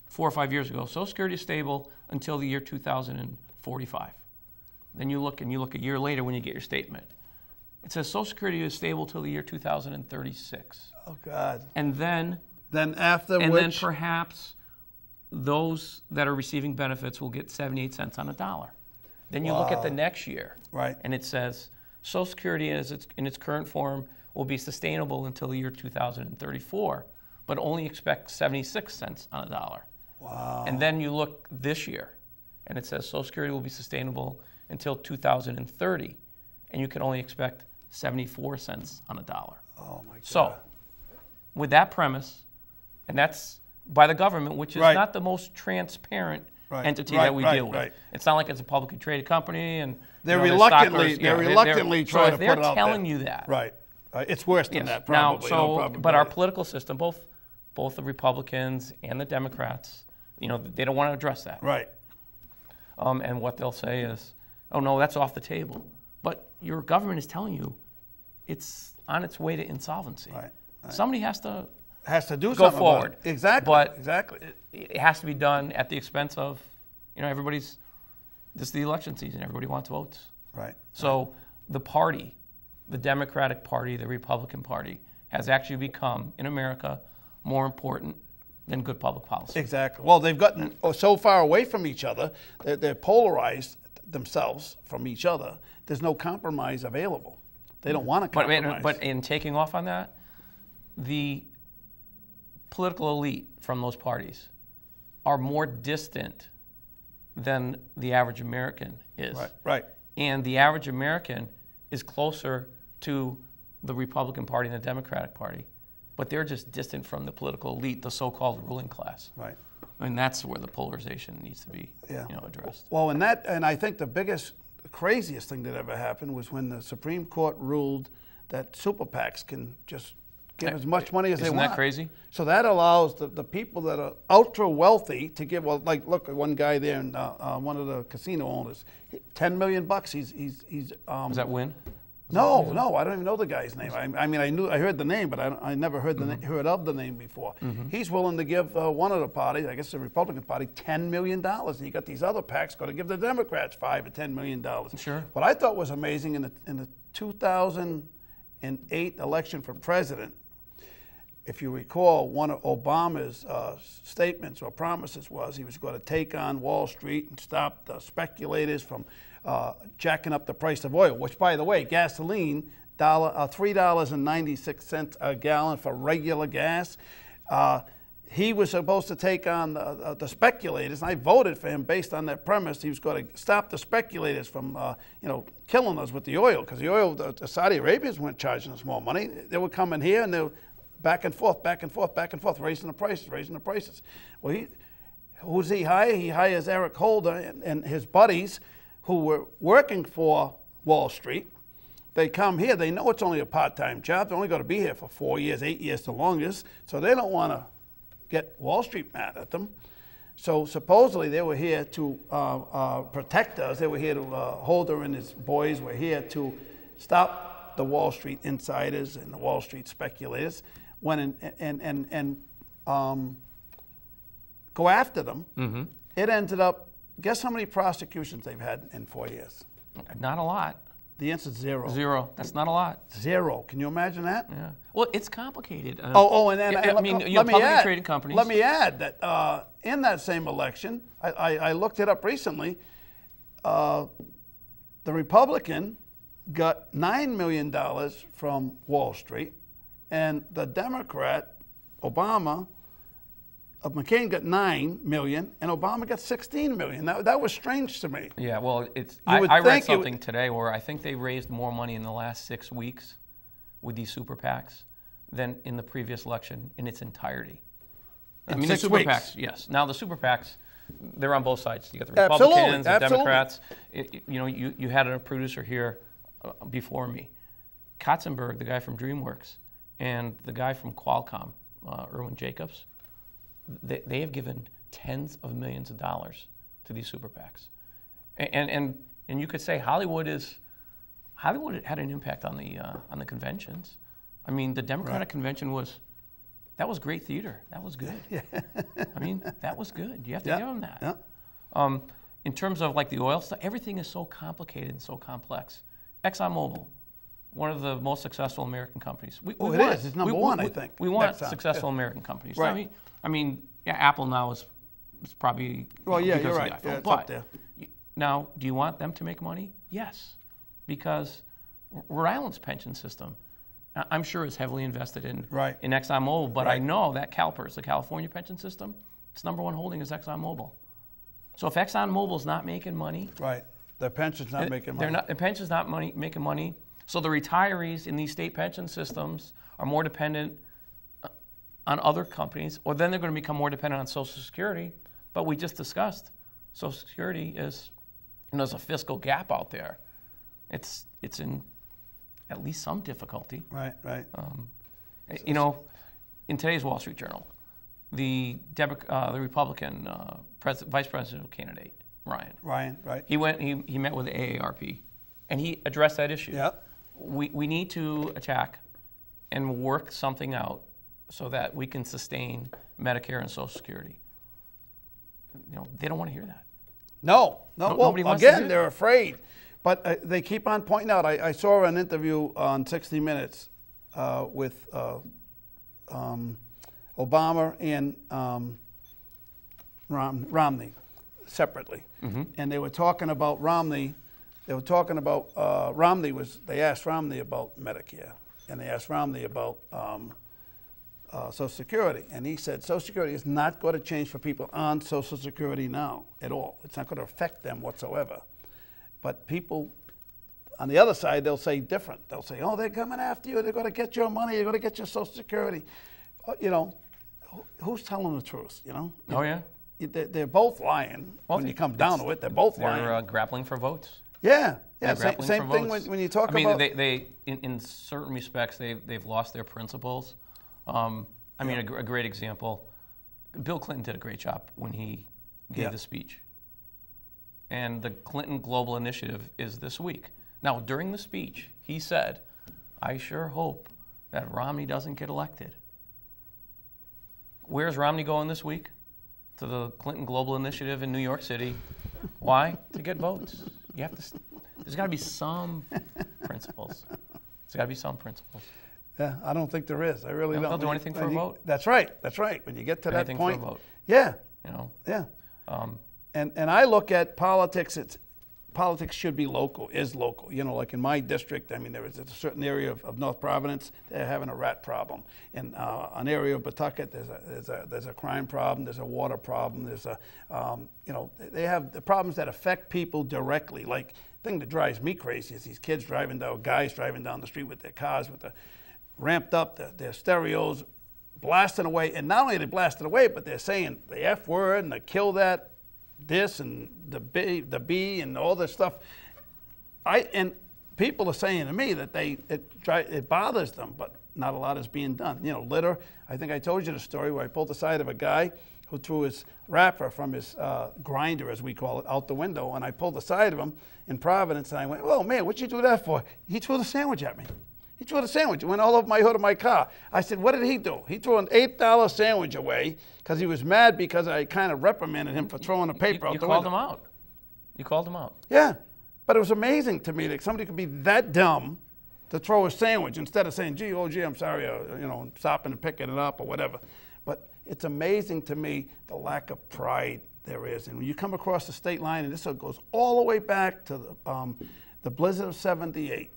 [SPEAKER 6] 4 or 5 years ago. Social Security is stable until the year 2045. Then you look a year later when you get your statement. It says Social Security is stable till the year 2036.
[SPEAKER 1] Oh God.
[SPEAKER 6] And then
[SPEAKER 1] After
[SPEAKER 6] and
[SPEAKER 1] which.
[SPEAKER 6] then perhaps those that are receiving benefits will get 78 cents on a dollar. Then you look at the next year,
[SPEAKER 1] Right.
[SPEAKER 6] and it says Social Security in its current form will be sustainable until the year 2034, but only expect 76 cents on a dollar.
[SPEAKER 1] Wow.
[SPEAKER 6] And then you look this year, and it says Social Security will be sustainable until 2030, and you can only expect 74 cents on a dollar.
[SPEAKER 1] Oh my God.
[SPEAKER 6] So, with that premise, and that's by the government, which is
[SPEAKER 1] Right.
[SPEAKER 6] not the most transparent
[SPEAKER 1] Right.
[SPEAKER 6] entity
[SPEAKER 1] Right,
[SPEAKER 6] that we
[SPEAKER 1] right,
[SPEAKER 6] deal with.
[SPEAKER 1] right.
[SPEAKER 6] It's not like it's a publicly traded company, and
[SPEAKER 1] They're
[SPEAKER 6] you know,
[SPEAKER 1] reluctantly-
[SPEAKER 6] there's
[SPEAKER 1] they're
[SPEAKER 6] stockholders.
[SPEAKER 1] reluctantly trying
[SPEAKER 6] so
[SPEAKER 1] to
[SPEAKER 6] if they're
[SPEAKER 1] put it out
[SPEAKER 6] telling
[SPEAKER 1] there.
[SPEAKER 6] you that,
[SPEAKER 1] Right. It's worse than
[SPEAKER 6] yes.
[SPEAKER 1] that,
[SPEAKER 6] Now,
[SPEAKER 1] probably.
[SPEAKER 6] but our political system, both the Republicans and the Democrats, you know, they don't want to address that.
[SPEAKER 1] Right.
[SPEAKER 6] And what they'll say is, "Oh no, that's off the table." But your government is telling you it's on its way to insolvency.
[SPEAKER 1] Right.
[SPEAKER 6] Somebody has to
[SPEAKER 1] Has to do
[SPEAKER 6] go
[SPEAKER 1] something
[SPEAKER 6] forward.
[SPEAKER 1] About it. Exactly.
[SPEAKER 6] But
[SPEAKER 1] exactly.
[SPEAKER 6] it has to be done at the expense of, you know, this is the election season. Everybody wants votes.
[SPEAKER 1] Right.
[SPEAKER 6] So the party, the Democratic Party, the Republican Party, has actually become, in America, more important than good public policy.
[SPEAKER 1] Exactly. Well, they've gotten so far away from each other. They're polarized themselves from each other. There's no compromise available. They don't want to compromise.
[SPEAKER 6] But in taking off on that, the political elite from those parties are more distant than the average American is.
[SPEAKER 1] Right. Right.
[SPEAKER 6] And the average American is closer to the Republican Party and the Democratic Party, but they're just distant from the political elite, the so-called ruling class.
[SPEAKER 1] Right.
[SPEAKER 6] And that's where the polarization needs to be,
[SPEAKER 1] Yeah.
[SPEAKER 6] addressed.
[SPEAKER 1] Well, and I think the craziest thing that ever happened was when the Supreme Court ruled that super PACs can just give as much money as they want.
[SPEAKER 6] Isn't that crazy?
[SPEAKER 1] So that allows the people that are ultra wealthy to give. Well, like look at one guy there, and one of the casino owners, $10 million. He's.
[SPEAKER 6] Was that Win?
[SPEAKER 1] No, I don't even know the guy's name. I mean, I heard the name, but I never heard heard of the name before. He's willing to give one of the parties, I guess the Republican Party, $10 million. And you got these other PACs going to give the Democrats $5 or $10 million.
[SPEAKER 6] Sure.
[SPEAKER 1] What I thought was amazing in the 2008 election for president, if you recall, one of Obama's statements or promises was he was going to take on Wall Street and stop the speculators from jacking up the price of oil, which, by the way, gasoline, $3.96 a gallon for regular gas. He was supposed to take on the speculators, and I voted for him based on that premise. He was going to stop the speculators from, killing us with the oil, because the oil, the Saudi Arabians weren't charging us more money. They were coming here, and they were back and forth, raising the prices. Well, who's he hire? He hires Eric Holder and his buddies, who were working for Wall Street. They come here. They know it's only a part-time job. They're only going to be here for 4 years, 8 years the longest. So they don't want to get Wall Street mad at them. So supposedly they were here to protect us. They were here to, Holder and his boys were here to stop the Wall Street insiders and the Wall Street speculators and go after them. It ended up, guess how many prosecutions they've had in 4 years?
[SPEAKER 6] Not a lot.
[SPEAKER 1] The answer is zero.
[SPEAKER 6] Zero. That's not a lot.
[SPEAKER 1] Zero. Can you imagine that?
[SPEAKER 6] Yeah. Well, it's complicated.
[SPEAKER 1] Let
[SPEAKER 6] Traded companies.
[SPEAKER 1] Let me add that in that same election, I looked it up recently. The Republican got $9 million from Wall Street, and the Democrat, Obama, McCain got $9 million, and Obama got $16 million. That was strange to me.
[SPEAKER 6] Yeah, well, I read something today where I think they raised more money in the last 6 weeks with these super PACs than in the previous election in its entirety. I mean, the super PACs, yes. Now the super PACs, they're on both sides. You got the Republicans, the Democrats. You had a producer here before me, Katzenberg, the guy from DreamWorks, and the guy from Qualcomm, Irwin Jacobs. They have given tens of millions of dollars to these super PACs, and you could say Hollywood had an impact on the conventions. I mean, the Democratic convention was great theater. That was good. Yeah. I mean, that was good. You have to give them that. Yeah. In terms of like the oil stuff, everything is so complicated and so complex. ExxonMobil, one of the most successful American companies.
[SPEAKER 1] It's number one, I think.
[SPEAKER 6] We want successful American companies.
[SPEAKER 1] Right.
[SPEAKER 6] I mean, Apple now is probably because
[SPEAKER 1] you're right.
[SPEAKER 6] Of the iPhone.
[SPEAKER 1] Yeah, it's
[SPEAKER 6] but
[SPEAKER 1] up there.
[SPEAKER 6] Now, do you want them to make money? Yes, because Rhode Island's pension system, I'm sure, is heavily invested in ExxonMobil. But I know that CalPERS, the California pension system, its number one holding is ExxonMobil. So if ExxonMobil's not making money,
[SPEAKER 1] their pension's not making money.
[SPEAKER 6] Their pension's not making money. So the retirees in these state pension systems are more dependent on other companies, or then they're going to become more dependent on Social Security. But we just discussed Social Security there's a fiscal gap out there. It's in at least some difficulty.
[SPEAKER 1] Right.
[SPEAKER 6] In today's Wall Street Journal, the Republican vice presidential candidate, Ryan. He met with the AARP, and he addressed that issue.
[SPEAKER 1] Yeah.
[SPEAKER 6] We need to attack and work something out so that we can sustain Medicare and Social Security. They don't want to hear that.
[SPEAKER 1] No.
[SPEAKER 6] Nobody wants
[SPEAKER 1] again, they're afraid. But they keep on pointing out. I saw an interview on 60 Minutes with Obama and Romney separately. And they were talking about Romney. They were talking about they asked Romney about Medicare, and they asked Romney about Social Security, and he said Social Security is not going to change for people on Social Security now at all. It's not going to affect them whatsoever. But people on the other side, they'll say different. They'll say, oh, they're coming after you. They're going to get your money. They're going to get your Social Security. Who's telling the truth,
[SPEAKER 6] Oh, yeah?
[SPEAKER 1] They're both lying. When you come down to it, they're both lying.
[SPEAKER 6] They're grappling for votes.
[SPEAKER 1] Yeah. Same thing when you talk about...
[SPEAKER 6] they in certain respects, they've lost their principles I mean, a great example. Bill Clinton did a great job when he gave the speech. And the Clinton Global Initiative is this week. Now, during the speech, he said, I sure hope that Romney doesn't get elected. Where's Romney going this week? To the Clinton Global Initiative in New York City. Why? To get votes. You have to. There's got to be some principles. There's got to be some principles.
[SPEAKER 1] Yeah, I don't think there is. I really don't.
[SPEAKER 6] They'll do anything for a vote.
[SPEAKER 1] That's right. That's right. When you get to that
[SPEAKER 6] Anything
[SPEAKER 1] point.
[SPEAKER 6] for a vote.
[SPEAKER 1] Yeah.
[SPEAKER 6] You know.
[SPEAKER 1] Yeah. And I look at politics. Politics should be local. Is local. You know, like in my district. I mean, there is a certain area of North Providence. They're having a rat problem. In an area of Pawtucket, there's a crime problem. There's a water problem. There's a you know, they have the problems that affect people directly. Like the thing that drives me crazy is these guys driving down the street with their cars with the ramped up their stereos, blasting away. And not only are they blasting away, but they're saying the F word and the kill that, this and the B and all this stuff. And people are saying to me that it bothers them, but not a lot is being done. You know, litter. I think I told you the story where I pulled the side of a guy who threw his wrapper from his grinder, as we call it, out the window, and I pulled the side of him in Providence, and I went, "Oh man, what'd you do that for?" He threw the sandwich at me. He threw the sandwich. It went all over my hood of my car. I said, what did he do? He threw an $8 sandwich away because he was mad because I kind of reprimanded him for throwing the paper out the window.
[SPEAKER 6] You called him out. You called him out.
[SPEAKER 1] Yeah. But it was amazing to me that somebody could be that dumb to throw a sandwich instead of saying, gee, I'm sorry, you know, stopping and picking it up or whatever. But it's amazing to me the lack of pride there is. And when you come across the state line, and this goes all the way back to the blizzard of '78,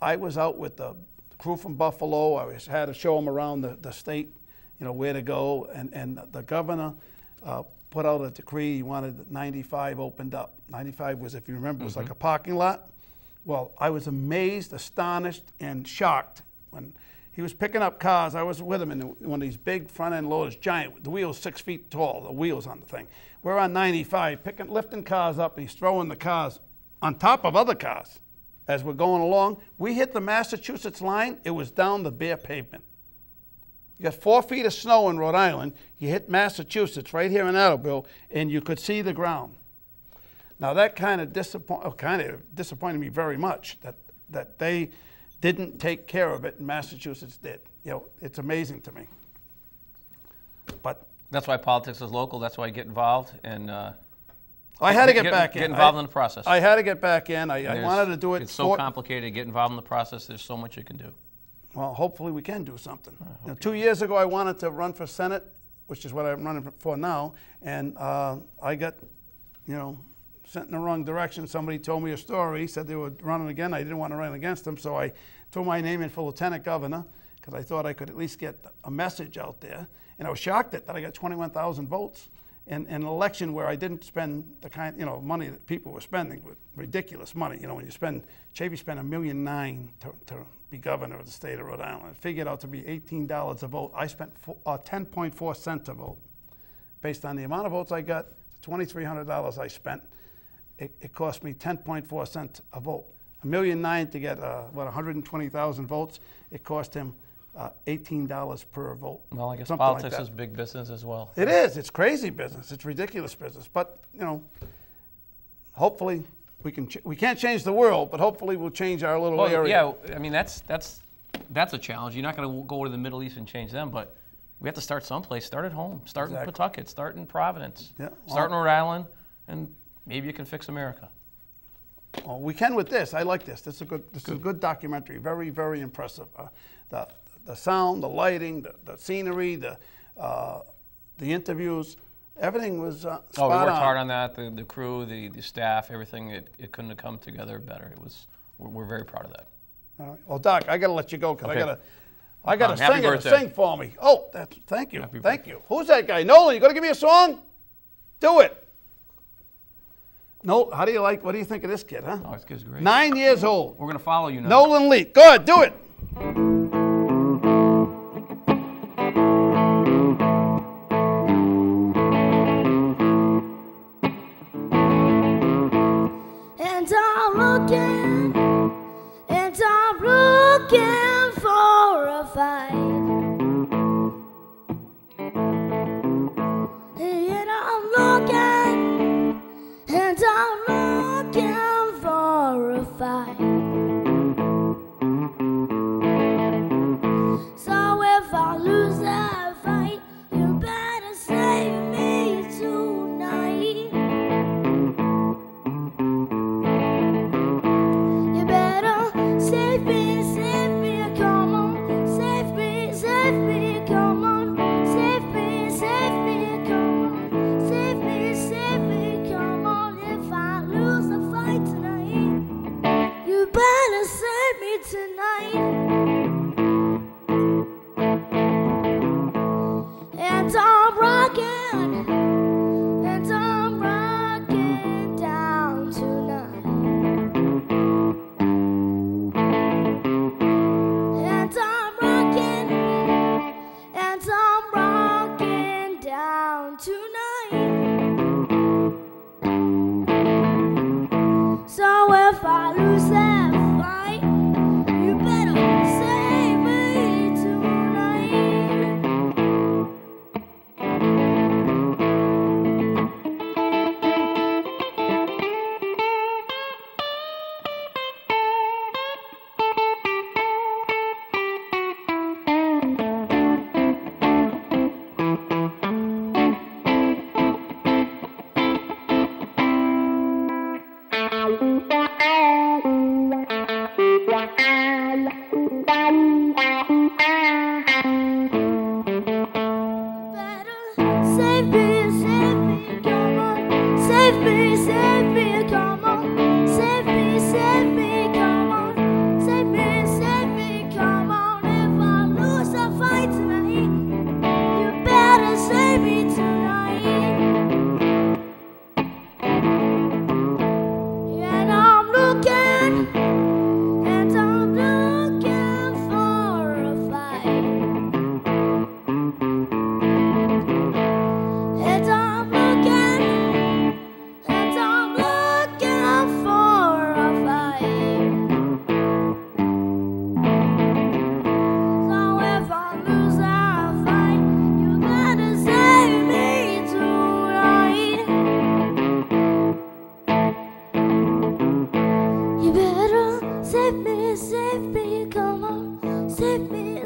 [SPEAKER 1] I was out with the crew from Buffalo. I had to show them around the state, you know, where to go. And the governor put out a decree. He wanted 95 opened up. 95 was, if you remember, was like a parking lot. Well, I was amazed, astonished, and shocked when he was picking up cars. I was with him in one of these big front-end loaders, giant, the wheels 6 feet tall, the wheels on the thing. We're on 95, lifting cars up, and he's throwing the cars on top of other cars. As we're going along, we hit the Massachusetts line. It was down the bare pavement. You got 4 feet of snow in Rhode Island. You hit Massachusetts right here in Attleboro, and you could see the ground. Now that kind of disappointed me very much that they didn't take care of it, and Massachusetts did. You know, it's amazing to me. But
[SPEAKER 6] that's why politics is local. That's why you get involved and.
[SPEAKER 1] I had to get back in.
[SPEAKER 6] Get involved in the process.
[SPEAKER 1] I had to get back in. I wanted to do it.
[SPEAKER 6] It's so complicated to get involved in the process. There's so much you can do.
[SPEAKER 1] Well, hopefully we can do something. You know, 2 years ago, I wanted to run for Senate, which is what I'm running for now, and I got, you know, sent in the wrong direction. Somebody told me a story, said they were running again. I didn't want to run against them, so I threw my name in for lieutenant governor because I thought I could at least get a message out there. And I was shocked that I got 21,000 votes. In an election where I didn't spend the kind, you know, money that people were spending, with ridiculous money. You know, when you spend, Chafee spent $1.9 million to be governor of the state of Rhode Island. It figured out to be $18 a vote. I spent 10.4 cents a vote. Based on the amount of votes I got, $2,300 I spent, it cost me 10.4 cents a vote. $1.9 million to get, 120,000 votes, it cost him $18 per vote.
[SPEAKER 6] Well, I guess
[SPEAKER 1] something
[SPEAKER 6] politics
[SPEAKER 1] like
[SPEAKER 6] is big business as well.
[SPEAKER 1] It is. It's crazy business. It's ridiculous business. But, you know, hopefully we can't change the world, but hopefully we'll change our little area.
[SPEAKER 6] Yeah, I mean, that's a challenge. You're not going to go to the Middle East and change them, but we have to start someplace. Start at home. Start in Pawtucket. Start in Providence. Yeah. Start in Rhode Island, and maybe you can fix America.
[SPEAKER 1] Well, we can with this. I like this. This is a good documentary. Very, very impressive. The sound, the lighting, the scenery, the interviews, everything was spot on.
[SPEAKER 6] We worked hard on that. The crew, the staff, everything. It couldn't have come together better. We're very proud of that.
[SPEAKER 1] All right. Well, Doc, I got to let you go because I got a
[SPEAKER 6] happy
[SPEAKER 1] singer to
[SPEAKER 6] birthday.
[SPEAKER 1] Sing for me. Oh, thank you,
[SPEAKER 6] Happy
[SPEAKER 1] thank
[SPEAKER 6] birthday.
[SPEAKER 1] you. Who's that guy? Nolan, you going to give me a song? Do it. No, what do you think of this kid, huh?
[SPEAKER 6] Oh, this kid's great.
[SPEAKER 1] 9 years old.
[SPEAKER 6] We're going to follow you now.
[SPEAKER 1] Nolan Leite. Go ahead, do it.
[SPEAKER 5] And I'm looking for a fight. save me, come on. Save me, come on. Save me, come on. Save me, come on. If I lose a fight tonight, you better save me tonight. And I'm looking for a fight. And I'm looking for a fight. So if I lose a fight, you better save me tonight. You better save me, come on. Save me,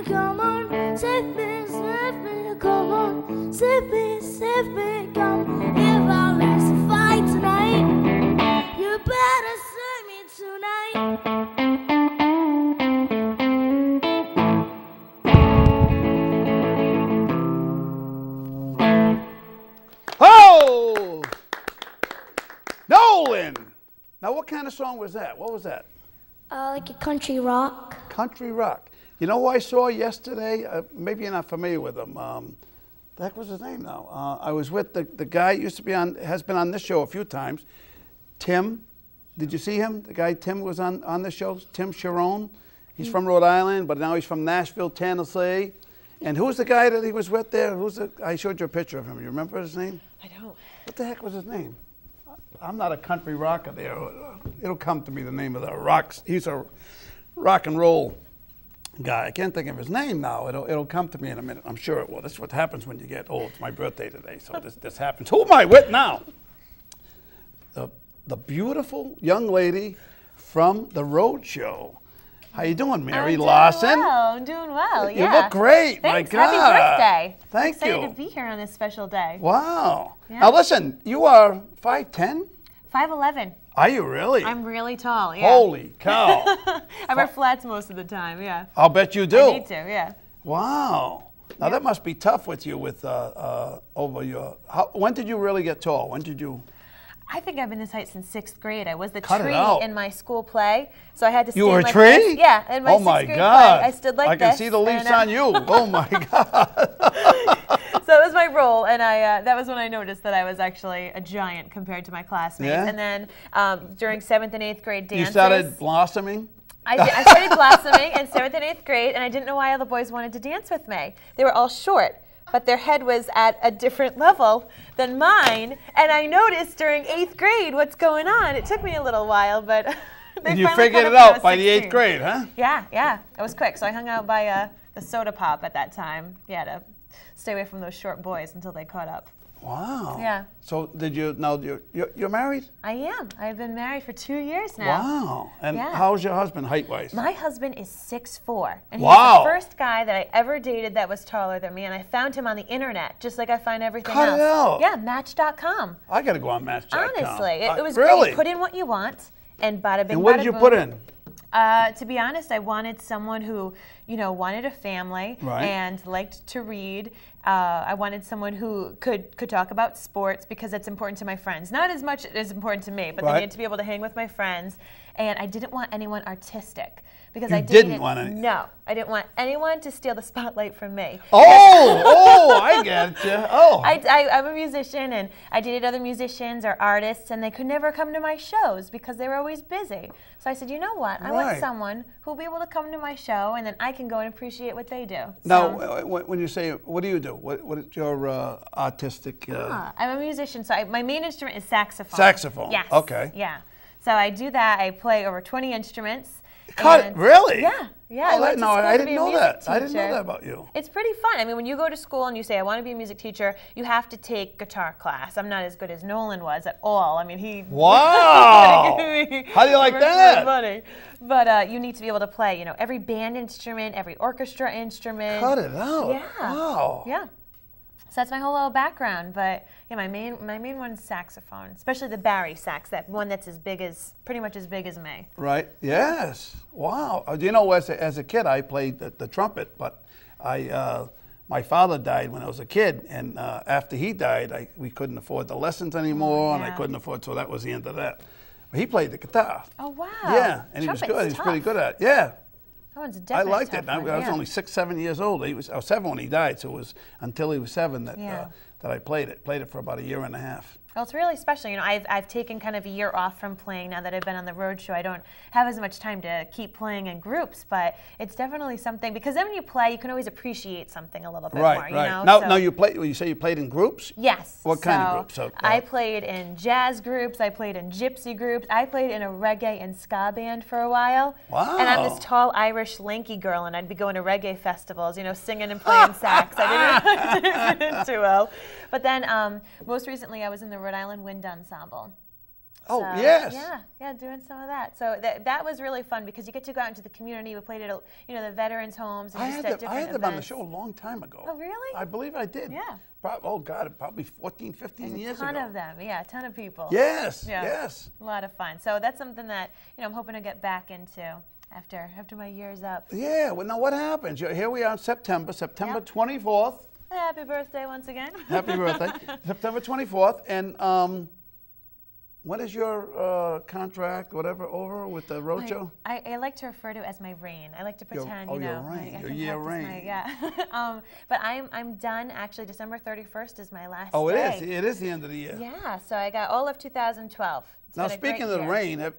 [SPEAKER 5] come on. Save me, come on. Save me, come on. If I lose a fight tonight, you better save me tonight.
[SPEAKER 1] Oh! Nolan! Now, what kind of song was that? What was that?
[SPEAKER 5] Like a country rock.
[SPEAKER 1] Country rock. You know who I saw yesterday? Maybe you're not familiar with him. The heck was his name now? I was with the guy used to be on, has been on this show a few times. Tim, did you see him? The guy Tim was on the show, Tim Sharon. He's from Rhode Island, but now he's from Nashville, Tennessee. And who's the guy that he was with there? I showed you a picture of him. You remember his name?
[SPEAKER 7] I don't.
[SPEAKER 1] What the heck was his name? I'm not a country rocker there. It'll come to me, the name of the rocks. He's a rock and roll guy. I can't think of his name now. It'll come to me in a minute. I'm sure it will. This is what happens when you get old. It's my birthday today, so this happens. Who am I with now? The beautiful young lady from the Rhode show. How you doing, Mary Larsen?
[SPEAKER 7] I'm doing well, yeah.
[SPEAKER 1] You look great,
[SPEAKER 7] Thanks.
[SPEAKER 1] my God.
[SPEAKER 7] Happy birthday.
[SPEAKER 1] Thank
[SPEAKER 7] I'm excited
[SPEAKER 1] you.
[SPEAKER 7] to be here on this special day.
[SPEAKER 1] Wow.
[SPEAKER 7] Yeah.
[SPEAKER 1] Now listen, you are 5'10"?
[SPEAKER 7] 5'11".
[SPEAKER 1] Are you really?
[SPEAKER 7] I'm really tall, yeah.
[SPEAKER 1] Holy cow.
[SPEAKER 7] I wear flats most of the time, yeah.
[SPEAKER 1] I'll bet you do.
[SPEAKER 7] I need to, yeah.
[SPEAKER 1] Wow. Now that must be tough with you with over your. When did you really get tall? When did you?
[SPEAKER 7] I think I've been this height since 6th grade. I was the
[SPEAKER 1] Cut it
[SPEAKER 7] tree
[SPEAKER 1] out.
[SPEAKER 7] in my school play, so I had to stand
[SPEAKER 1] You were a
[SPEAKER 7] like
[SPEAKER 1] tree?
[SPEAKER 7] this. Yeah, in my
[SPEAKER 1] Oh
[SPEAKER 7] 6th
[SPEAKER 1] my
[SPEAKER 7] grade
[SPEAKER 1] God.
[SPEAKER 7] play. I stood like this.
[SPEAKER 1] I can see the leaves
[SPEAKER 7] and,
[SPEAKER 1] on you. Oh my God.
[SPEAKER 7] So that was my role, and that was when I noticed that I was actually a giant compared to my classmates.
[SPEAKER 1] Yeah?
[SPEAKER 7] And then during 7th and 8th grade dances,
[SPEAKER 1] You started blossoming?
[SPEAKER 7] I started blossoming in 7th and 8th grade, and I didn't know why all the boys wanted to dance with me. They were all short, but their head was at a different level than mine, and I noticed during 8th grade what's going on. It took me a little while, but they
[SPEAKER 1] And you
[SPEAKER 7] finally
[SPEAKER 1] figured
[SPEAKER 7] caught
[SPEAKER 1] it
[SPEAKER 7] up when I
[SPEAKER 1] out
[SPEAKER 7] was
[SPEAKER 1] by the
[SPEAKER 7] 16.
[SPEAKER 1] 8th grade, huh?
[SPEAKER 7] Yeah, it was quick. So I hung out by the soda pop at that time. Yeah, to stay away from those short boys until they caught up.
[SPEAKER 1] Wow.
[SPEAKER 7] Yeah.
[SPEAKER 1] So did you, now you're married?
[SPEAKER 7] I am. I've been married for 2 years now.
[SPEAKER 1] Wow. And
[SPEAKER 7] Yeah.
[SPEAKER 1] how's your husband height-wise?
[SPEAKER 7] My husband is 6'4", and
[SPEAKER 1] Wow.
[SPEAKER 7] he's the first guy that I ever dated that was taller than me, and I found him on the internet, just like I find everything
[SPEAKER 1] Cut
[SPEAKER 7] else.
[SPEAKER 1] it out.
[SPEAKER 7] Yeah, Match.com.
[SPEAKER 1] I got to go on Match.com.
[SPEAKER 7] Honestly, it was
[SPEAKER 1] really?
[SPEAKER 7] great. Put in what you want, and bada bing,
[SPEAKER 1] And what
[SPEAKER 7] bada
[SPEAKER 1] did you
[SPEAKER 7] boom.
[SPEAKER 1] put in?
[SPEAKER 7] To be honest, I wanted someone who, wanted a family
[SPEAKER 1] Right.
[SPEAKER 7] and liked to read. I wanted someone who could talk about sports because it's important to my friends. Not as much as important to me, but
[SPEAKER 1] Right.
[SPEAKER 7] they needed to be able to hang with my friends. And I didn't want anyone artistic because
[SPEAKER 1] You
[SPEAKER 7] I
[SPEAKER 1] didn't want any-
[SPEAKER 7] No, I didn't want anyone to steal the spotlight from me.
[SPEAKER 1] Oh, I get you. Oh.
[SPEAKER 7] I'm a musician, and I dated other musicians or artists, and they could never come to my shows because they were always busy. So I said, you know what? I want
[SPEAKER 1] Right.
[SPEAKER 7] someone who'll be able to come to my show, and then I can go and appreciate what they do.
[SPEAKER 1] Now,
[SPEAKER 7] So,
[SPEAKER 1] when you say, what do you do? What is your artistic?
[SPEAKER 7] I'm a musician, so my main instrument is saxophone.
[SPEAKER 1] Saxophone,
[SPEAKER 7] Yes.
[SPEAKER 1] okay.
[SPEAKER 7] Yeah. So I do that. I play over 20 instruments. and-
[SPEAKER 1] Really?
[SPEAKER 7] Yeah. Yeah.
[SPEAKER 1] Oh,
[SPEAKER 7] I went to
[SPEAKER 1] no,
[SPEAKER 7] school
[SPEAKER 1] I
[SPEAKER 7] to
[SPEAKER 1] didn't
[SPEAKER 7] be a
[SPEAKER 1] know
[SPEAKER 7] music
[SPEAKER 1] that. I didn't know
[SPEAKER 7] teacher.
[SPEAKER 1] that about you.
[SPEAKER 7] It's pretty fun. I mean, when you go to school and you say, I want to be a music teacher, you have to take guitar class. I'm not as good as Nolan was at all. I mean, he...
[SPEAKER 1] Wow.
[SPEAKER 7] gave me
[SPEAKER 1] How do you like
[SPEAKER 7] the rest of
[SPEAKER 1] that?
[SPEAKER 7] the money. But you need to be able to play, every band instrument, every orchestra instrument.
[SPEAKER 1] Cut it out.
[SPEAKER 7] Yeah.
[SPEAKER 1] Wow.
[SPEAKER 7] Yeah. So that's my whole little background. But yeah, my main one's saxophone, especially the Barry sax, that one that's pretty much as big as me.
[SPEAKER 1] Right. Yes. Wow. Do you know, as a kid, I played the trumpet, but my father died when I was a kid, and after he died, we couldn't afford the lessons anymore, and I couldn't afford, so that was the end of that. But he played the guitar.
[SPEAKER 7] Oh, wow.
[SPEAKER 1] Yeah, and he was
[SPEAKER 7] Trumpet's
[SPEAKER 1] good. He was pretty
[SPEAKER 7] tough.
[SPEAKER 1] good at it. Yeah.
[SPEAKER 7] That one's
[SPEAKER 1] I
[SPEAKER 7] definitely
[SPEAKER 1] liked
[SPEAKER 7] a
[SPEAKER 1] it.
[SPEAKER 7] tough
[SPEAKER 1] I
[SPEAKER 7] one,
[SPEAKER 1] was
[SPEAKER 7] yeah.
[SPEAKER 1] only 6, 7 years old. I was 7 when he died, so it was until he was 7 that that I played it. Played it for about a year and a half.
[SPEAKER 7] Well, it's really special. You know, I've taken kind of a year off from playing now that I've been on the road show. I don't have as much time to keep playing in groups, but it's definitely something, because then when you play, you can always appreciate something a little bit more.
[SPEAKER 1] Right.
[SPEAKER 7] You know?
[SPEAKER 1] Now,
[SPEAKER 7] So-
[SPEAKER 1] now you say you played in groups?
[SPEAKER 7] Yes.
[SPEAKER 1] What kind of groups? So,
[SPEAKER 7] I played in jazz groups. I played in gypsy groups. I played in a reggae and ska band for a while.
[SPEAKER 1] Wow.
[SPEAKER 7] And I'm this tall Irish lanky girl, and I'd be going to reggae festivals, you know, singing and playing sax. I didn't fit in too well. But then most recently, I was in the Rhode Island Wind Ensemble.
[SPEAKER 1] Oh,
[SPEAKER 7] So,
[SPEAKER 1] yes.
[SPEAKER 7] Yeah, doing some of that. So that was really fun because you get to go out into the community. We played at, the veterans' homes and
[SPEAKER 1] I
[SPEAKER 7] just
[SPEAKER 1] had
[SPEAKER 7] at
[SPEAKER 1] them,
[SPEAKER 7] different
[SPEAKER 1] I had them on the
[SPEAKER 7] events.
[SPEAKER 1] show a long time ago.
[SPEAKER 7] Oh, really?
[SPEAKER 1] I believe I did.
[SPEAKER 7] Yeah.
[SPEAKER 1] Oh, God, probably 14, 15 years
[SPEAKER 7] A ton
[SPEAKER 1] ago.
[SPEAKER 7] of them, yeah, a ton of people.
[SPEAKER 1] Yes,
[SPEAKER 7] Yeah.
[SPEAKER 1] yes.
[SPEAKER 7] A lot of fun. So that's something that I'm hoping to get back into after my year's up.
[SPEAKER 1] Yeah, well, now what happens? Here we are in September 24th.
[SPEAKER 7] Happy birthday once again.
[SPEAKER 1] Happy birthday. September 24th. And when is your contract, whatever, over with the roadshow?
[SPEAKER 7] I like to refer to it as my reign. I like to pretend,
[SPEAKER 1] your
[SPEAKER 7] I
[SPEAKER 1] reign,
[SPEAKER 7] can
[SPEAKER 1] your year
[SPEAKER 7] practice
[SPEAKER 1] reign.
[SPEAKER 7] yeah. But I'm done. Actually, December 31st is my last
[SPEAKER 1] Oh, it
[SPEAKER 7] day.
[SPEAKER 1] is. It is the end of the year.
[SPEAKER 7] Yeah, so I got all of 2012. It's
[SPEAKER 1] Now,
[SPEAKER 7] been a great
[SPEAKER 1] speaking of the
[SPEAKER 7] year.
[SPEAKER 1] rain,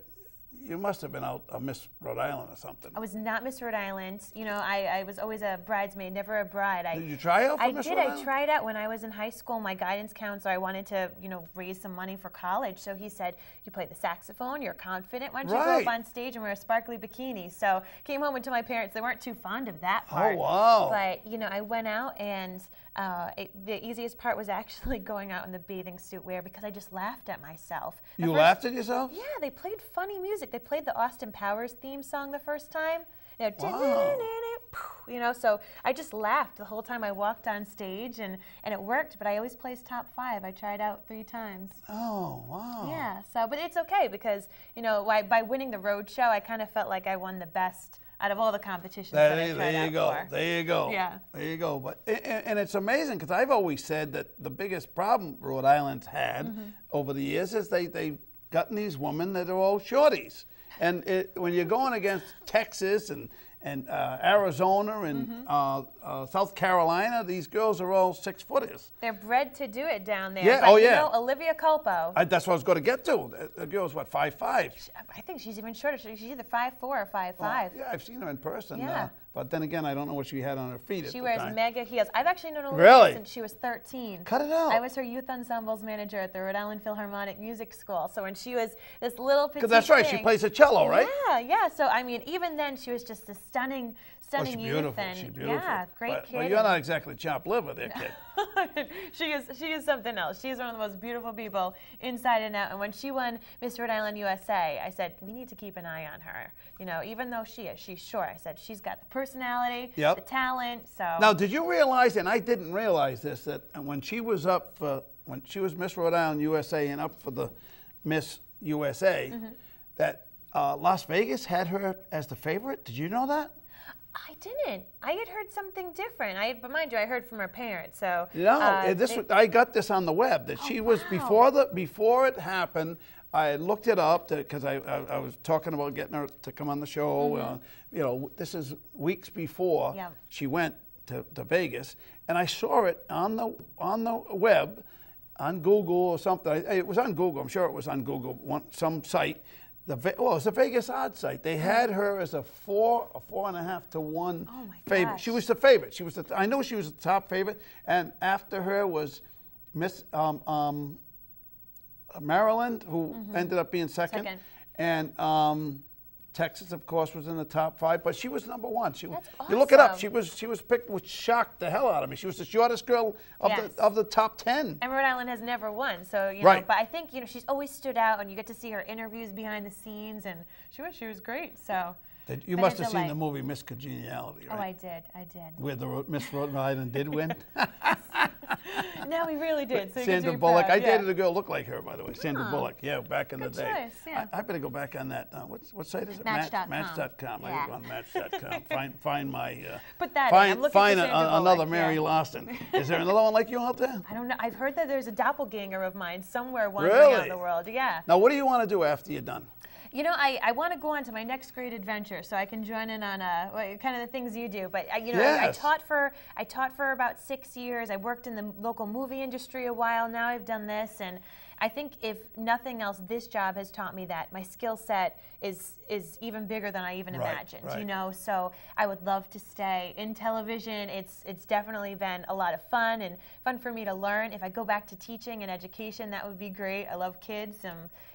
[SPEAKER 1] you must have been out Miss Rhode Island or something.
[SPEAKER 7] I was not Miss Rhode Island. I was always a bridesmaid, never a bride.
[SPEAKER 1] Did you try out for
[SPEAKER 7] I
[SPEAKER 1] Miss
[SPEAKER 7] did.
[SPEAKER 1] Rhode
[SPEAKER 7] I
[SPEAKER 1] Island?
[SPEAKER 7] tried out when I was in high school. My guidance counselor, I wanted to, raise some money for college. So he said, you play the saxophone, you're confident. Why don't you go
[SPEAKER 1] Right.
[SPEAKER 7] up on stage and wear a sparkly bikini? So came home and told my parents they weren't too fond of that part.
[SPEAKER 1] Oh, wow.
[SPEAKER 7] But, I went out and the easiest part was actually going out in the bathing suit wear because I just laughed at myself.
[SPEAKER 1] You laughed at yourself?
[SPEAKER 7] Yeah, they played funny music. They played the Austin Powers theme song the first time.
[SPEAKER 1] Wow.
[SPEAKER 7] So I just laughed the whole time I walked on stage, and it worked, but I always placed top 5. I tried out 3 times.
[SPEAKER 1] Oh, wow.
[SPEAKER 7] Yeah, but it's okay because, by winning the road show, I kind of felt like I won the best out of all the competitions that I tried
[SPEAKER 1] There you
[SPEAKER 7] out
[SPEAKER 1] go.
[SPEAKER 7] for.
[SPEAKER 1] There you go.
[SPEAKER 7] Yeah.
[SPEAKER 1] There you go. But and it's amazing because I've always said that the biggest problem Rhode Island's had over the years is they've gotten these women that are all shorties. And when you're going against Texas and Arizona and South Carolina, these girls are all 6-footers.
[SPEAKER 7] They're bred to do it down there.
[SPEAKER 1] Yeah,
[SPEAKER 7] But,
[SPEAKER 1] oh, yeah.
[SPEAKER 7] Olivia Culpo,
[SPEAKER 1] That's what I was going to get to. The girl's, what, 5'5"?
[SPEAKER 7] I think she's even shorter. She's either 5'4" or 5'5".
[SPEAKER 1] Yeah, I've seen her in person.
[SPEAKER 7] Yeah.
[SPEAKER 1] But then again, I don't know what she had on her feet at
[SPEAKER 7] She
[SPEAKER 1] the
[SPEAKER 7] wears
[SPEAKER 1] time.
[SPEAKER 7] mega heels. I've actually known Olivia
[SPEAKER 1] Really?
[SPEAKER 7] since she was 13.
[SPEAKER 1] Cut it out.
[SPEAKER 7] I was her youth ensembles manager at the Rhode Island Philharmonic Music School. So when she was this little petite
[SPEAKER 1] Because that's right, she
[SPEAKER 7] thing-
[SPEAKER 1] plays the cello, right?
[SPEAKER 7] Yeah. So even then, she was just a stunning
[SPEAKER 1] Oh, she's
[SPEAKER 7] youth.
[SPEAKER 1] beautiful.
[SPEAKER 7] And
[SPEAKER 1] She's beautiful.
[SPEAKER 7] yeah, great
[SPEAKER 1] but,
[SPEAKER 7] kid.
[SPEAKER 1] But you're not exactly chopped liver there, kid.
[SPEAKER 7] She is something else. She's one of the most beautiful people inside and out. And when she won Miss Rhode Island USA, I said, we need to keep an eye on her. Even though she's short, I said, she's got the personality,
[SPEAKER 1] Yep.
[SPEAKER 7] the talent. So
[SPEAKER 1] Now, did you realize, and I didn't realize this, that when she was Miss Rhode Island USA and up for the Miss USA, that Las Vegas had her as the favorite? Did you know that?
[SPEAKER 7] I didn't. I had heard something different. But mind you, I heard from her parents. So
[SPEAKER 1] No, I got this on the web that she was before it happened. I looked it up because I was talking about getting her to come on the show. This is weeks before she went to Vegas, and I saw it on the web, on Google or something. It was on Google. I'm sure it was on Google, some site. It's a Vegas odds site. They had her as a 4.5 to 1 favorite.
[SPEAKER 7] gosh.
[SPEAKER 1] She was the favorite. I know she was the top favorite, and after her was Miss Maryland, who ended up being second. And Texas, of course, was in the top 5, but she was number 1.
[SPEAKER 7] That's
[SPEAKER 1] You look it up.
[SPEAKER 7] awesome.
[SPEAKER 1] She was picked, which shocked the hell out of me. She was the shortest girl of the top 10.
[SPEAKER 7] And Rhode Island has never won, so
[SPEAKER 1] Right.
[SPEAKER 7] But I think she's always stood out, and you get to see her interviews behind the scenes, and she was great. So
[SPEAKER 1] You must have seen the movie Miss Congeniality, right?
[SPEAKER 4] Oh, I did.
[SPEAKER 1] Where the Miss Rhode Island did win.
[SPEAKER 7] No, we really did. So
[SPEAKER 1] Sandra Bullock. I dated a girl look like her, by the way. Sandra Bullock. Yeah, back in the day.
[SPEAKER 4] choice, yeah.
[SPEAKER 1] I better go back on that. What site is it?
[SPEAKER 4] Match.com.
[SPEAKER 1] Match.com. I
[SPEAKER 4] Yeah.
[SPEAKER 1] go on Match.com. Find my.
[SPEAKER 7] Put that in. I'm looking for
[SPEAKER 1] find
[SPEAKER 7] Sandra
[SPEAKER 1] another
[SPEAKER 7] Bullock,
[SPEAKER 1] Mary
[SPEAKER 7] yeah.
[SPEAKER 1] Larsen. Is there another one like you out there?
[SPEAKER 7] I don't know. I've heard that there's a doppelganger of mine somewhere wandering
[SPEAKER 1] Really?
[SPEAKER 7] out in the world. Yeah.
[SPEAKER 1] Now, what do you want to do after you're done?
[SPEAKER 7] You know, I want to go on to my next great adventure, so I can join in on kind of the things you do. But I
[SPEAKER 1] Yes.
[SPEAKER 7] taught for about 6 years. I worked in the local movie industry a while. Now I've done this, and I think if nothing else, this job has taught me that my skill set is even bigger than I even imagined.
[SPEAKER 1] Right.
[SPEAKER 7] You know, so I would love to stay in television. It's definitely been a lot of fun and fun for me to learn. If I go back to teaching and education, that would be great. I love kids.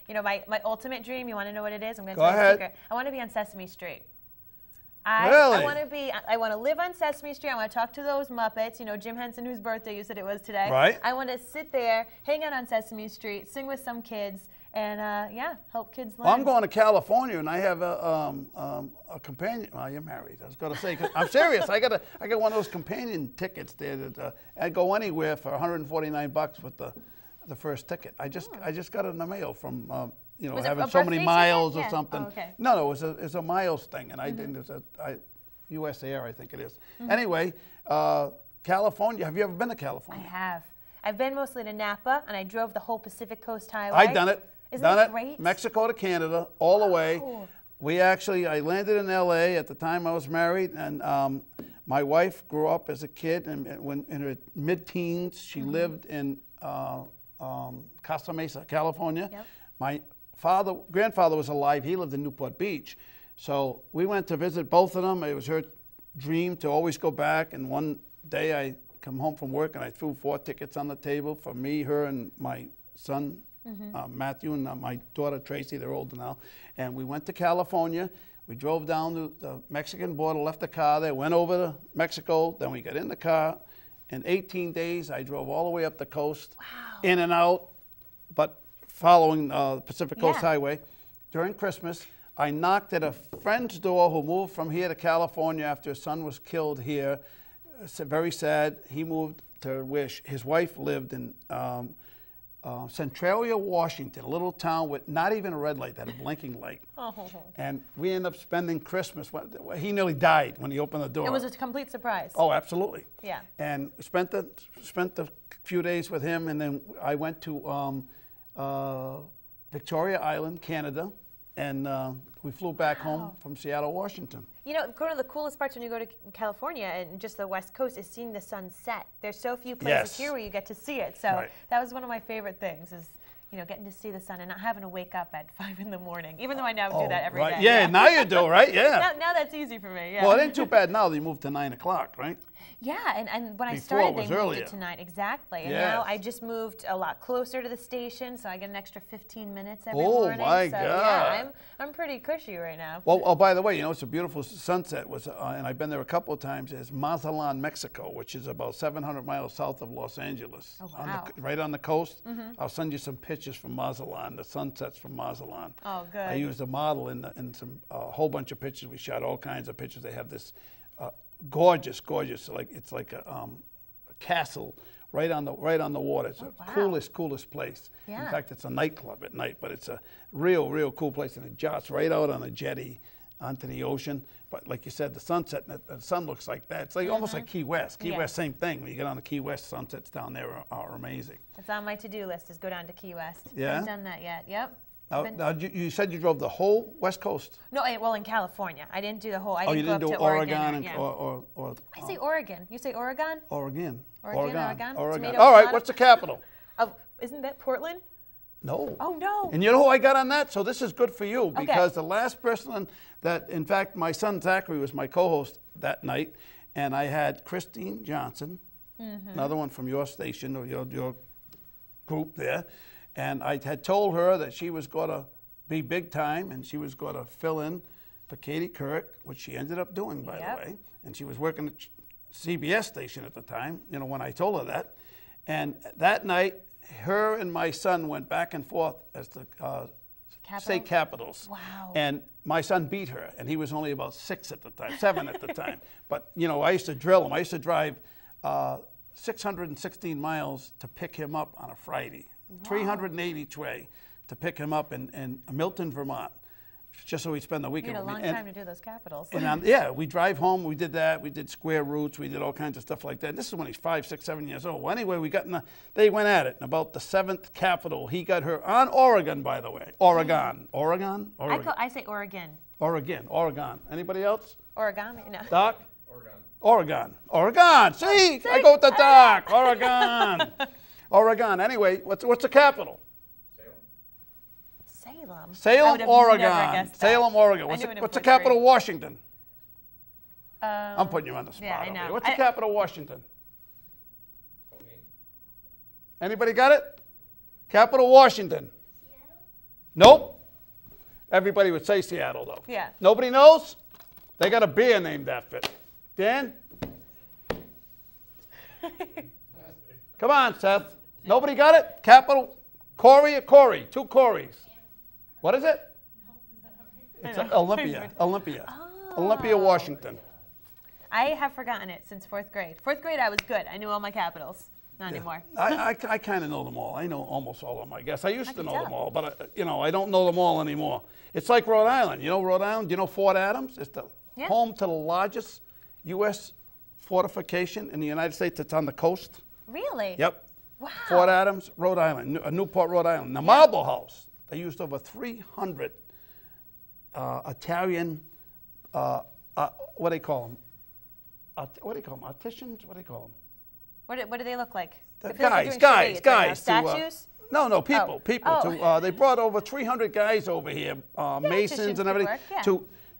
[SPEAKER 7] You know, my ultimate dream. You want to know what it is? I'm going to tell you a secret. I want to be on Sesame Street.
[SPEAKER 1] Really?
[SPEAKER 7] I want to live on Sesame Street. I want to talk to those Muppets. You know, Jim Henson, whose birthday you said it was today.
[SPEAKER 1] Right.
[SPEAKER 7] I want to sit there, hang out on Sesame Street, sing with some kids, and help kids learn.
[SPEAKER 1] Well, I'm going to California, and I have a companion. Well, you're married. I was going to say, 'cause I'm serious. I got one of those companion tickets there that I go anywhere for $149 with the first ticket. I just got it in the mail from
[SPEAKER 7] Was it
[SPEAKER 1] having
[SPEAKER 7] a
[SPEAKER 1] so many
[SPEAKER 7] birthday
[SPEAKER 1] miles
[SPEAKER 7] ticket?
[SPEAKER 1] or
[SPEAKER 7] Yeah.
[SPEAKER 1] something.
[SPEAKER 7] Oh, okay.
[SPEAKER 1] No, it's a miles thing, and I didn't. It's a U.S. Air, I think it is. Anyway, California. Have you ever been to
[SPEAKER 7] I
[SPEAKER 1] California?
[SPEAKER 7] have. I've been mostly to Napa, and I drove the whole Pacific Coast Highway.
[SPEAKER 1] I've done it.
[SPEAKER 7] Isn't
[SPEAKER 1] done
[SPEAKER 7] that
[SPEAKER 1] it.
[SPEAKER 7] great?
[SPEAKER 1] Mexico to Canada, all the way.
[SPEAKER 7] Cool.
[SPEAKER 1] I landed in L.A. at the time I was married, and my wife grew up as a kid, and when in her mid-teens, she lived in Costa Mesa, California.
[SPEAKER 7] Yep.
[SPEAKER 1] My grandfather was alive. He lived in Newport Beach. So we went to visit both of them. It was her dream to always go back. And one day I come home from work and I threw 4 tickets on the table for me, her, and my son, Matthew, and my daughter, Tracy. They're older now. And we went to California. We drove down to the Mexican border, left the car there, went over to Mexico. Then we got in the car. In 18 days, I drove all the way up the coast, in and out, but following the Pacific Coast Highway. During Christmas, I knocked at a friend's door who moved from here to California after his son was killed here. Very sad. He moved to where his wife lived in Centralia, Washington, a little town with not even a red light, that had a blinking light. And we ended up spending Christmas. He nearly died when he opened the door.
[SPEAKER 7] It was a complete surprise.
[SPEAKER 1] Oh, absolutely.
[SPEAKER 7] Yeah.
[SPEAKER 1] And spent a few days with him, and then I went to Victoria Island, Canada, and we flew back home from Seattle, Washington.
[SPEAKER 7] You know, one of the coolest parts when you go to California and just the West Coast is seeing the sun set. There's so few places here where you get to see it. So that was one of my favorite things is, you know, getting to see the sun and not having to wake up at 5 in the morning, even though I now do that every day.
[SPEAKER 1] Yeah, now you do, right? Yeah.
[SPEAKER 7] Now that's easy for me, yeah.
[SPEAKER 1] Well, it ain't too bad now. They moved to 9 o'clock, right?
[SPEAKER 7] Yeah, and when I
[SPEAKER 1] Before
[SPEAKER 7] started,
[SPEAKER 1] it was
[SPEAKER 7] they moved
[SPEAKER 1] earlier.
[SPEAKER 7] it to 9, exactly. And
[SPEAKER 1] Yes.
[SPEAKER 7] now I just moved a lot closer to the station, so I get an extra 15 minutes every
[SPEAKER 1] Oh,
[SPEAKER 7] morning.
[SPEAKER 1] my
[SPEAKER 7] so,
[SPEAKER 1] God.
[SPEAKER 7] Yeah, I'm pretty cushy right now.
[SPEAKER 1] Well, oh, by the way, you know, it's a beautiful sunset, and I've been there a couple of times, is Mazatlan, Mexico, which is about 700 miles south of Los Angeles.
[SPEAKER 7] Oh, wow.
[SPEAKER 1] Right on the coast. I'll send you some pictures from Mazatlan, the sunsets from Mazatlan.
[SPEAKER 7] Oh, good.
[SPEAKER 1] I used a model in a whole bunch of pictures. We shot all kinds of pictures. They have this gorgeous, it's like a castle right on the water. It's the coolest place.
[SPEAKER 7] Yeah.
[SPEAKER 1] In fact, it's a nightclub at night, but it's a real cool place, and it jots right out on a jetty onto the ocean. But like you said, the sunset, the sun looks like that. It's like almost like Key West. Key West, same thing. When you get on the Key West, sunsets down there are amazing.
[SPEAKER 7] It's on my to-do list is go down to Key West.
[SPEAKER 1] Yeah?
[SPEAKER 7] I haven't done that yet. Yep.
[SPEAKER 1] Now you said you drove the whole West Coast.
[SPEAKER 7] No, well, in California. I didn't do the whole. I
[SPEAKER 1] You
[SPEAKER 7] didn't
[SPEAKER 1] didn't
[SPEAKER 7] go
[SPEAKER 1] do
[SPEAKER 7] up to
[SPEAKER 1] Oregon
[SPEAKER 7] yeah.
[SPEAKER 1] or
[SPEAKER 7] I say Oregon. You say Oregon?
[SPEAKER 1] Oregon.
[SPEAKER 7] Oregon. Tomato,
[SPEAKER 1] All right,
[SPEAKER 7] tomato.
[SPEAKER 1] what's the capital?
[SPEAKER 7] Oh, isn't that Portland?
[SPEAKER 1] No.
[SPEAKER 7] Oh, no.
[SPEAKER 1] And you know who I got on that? So this is good for you because the last person that, in fact, my son Zachary was my co-host that night, and I had Christine Johnson, another one from your station or your group there, and I had told her that she was going to be big time and she was going to fill in for Katie Couric, which she ended up doing, by the way, and she was working at CBS station at the time, you know, when I told her that. And that night, her and my son went back and forth as the state capitals.
[SPEAKER 7] Wow.
[SPEAKER 1] And my son beat her, and he was only about 6 at the time, 7 at the time. But, you know, I used to drill him. I used to drive 616 miles to pick him up on a Friday, 380 each way to pick him up in Milton, Vermont, just so he'd spend the
[SPEAKER 7] You
[SPEAKER 1] weekend
[SPEAKER 7] had a
[SPEAKER 1] with me.
[SPEAKER 7] long time to do those capitals.
[SPEAKER 1] And yeah, we drive home. We did that. We did square routes. We did all kinds of stuff like that. And this is when he's 5, 6, 7 years old. Well, anyway, they went at it. And about the 7th capital, he got her on Oregon, by the way. Oregon. Oregon? Oregon.
[SPEAKER 7] I say Oregon.
[SPEAKER 1] Oregon. Anybody else?
[SPEAKER 7] Origami? No.
[SPEAKER 1] Doc? Oregon. See? I go with the doc. Oregon. Anyway, what's the capital?
[SPEAKER 7] Salem. I
[SPEAKER 1] Salem,
[SPEAKER 7] would have
[SPEAKER 1] Oregon.
[SPEAKER 7] never guessed that.
[SPEAKER 1] Salem, Oregon.
[SPEAKER 7] I knew it in
[SPEAKER 1] What's the
[SPEAKER 7] fourth grade.
[SPEAKER 1] capital of Washington? I'm putting you on the spot.
[SPEAKER 7] yeah, I
[SPEAKER 1] over
[SPEAKER 7] know.
[SPEAKER 1] here. What's the capital of Washington? Anybody got it? Capital of Washington. Seattle? Nope. Everybody would say Seattle, though.
[SPEAKER 7] Yeah.
[SPEAKER 1] Nobody knows? They got a beer named after it. Dan? Come on, Seth. Nobody got it? Capital? Corey or Corey? 2 Corys. What is it? It's Olympia. Olympia, Washington.
[SPEAKER 7] I have forgotten it since 4th grade. 4th grade, I was good. I knew all my capitals. Not anymore.
[SPEAKER 1] I kind of know them all. I know almost all of them, I guess. I used to know
[SPEAKER 7] tell.
[SPEAKER 1] them all, but I don't know them all anymore. It's like Rhode Island. You know Rhode Island? You know Fort Adams? It's the home to the largest U.S. fortification in the United States. It's on the coast.
[SPEAKER 7] Really?
[SPEAKER 1] Yep.
[SPEAKER 7] Wow.
[SPEAKER 1] Fort Adams, Rhode Island, Newport, Rhode Island. The Marble House. They used over 300 Italian, what do they call them? What do they call them? Artisans? What do they call them?
[SPEAKER 7] What do they look like?
[SPEAKER 1] The
[SPEAKER 7] I feel like
[SPEAKER 1] guys.
[SPEAKER 7] you're doing charades right now.
[SPEAKER 1] Statues? No, people.
[SPEAKER 7] Oh.
[SPEAKER 1] They brought over 300 guys over here, masons and everything,
[SPEAKER 7] work, yeah.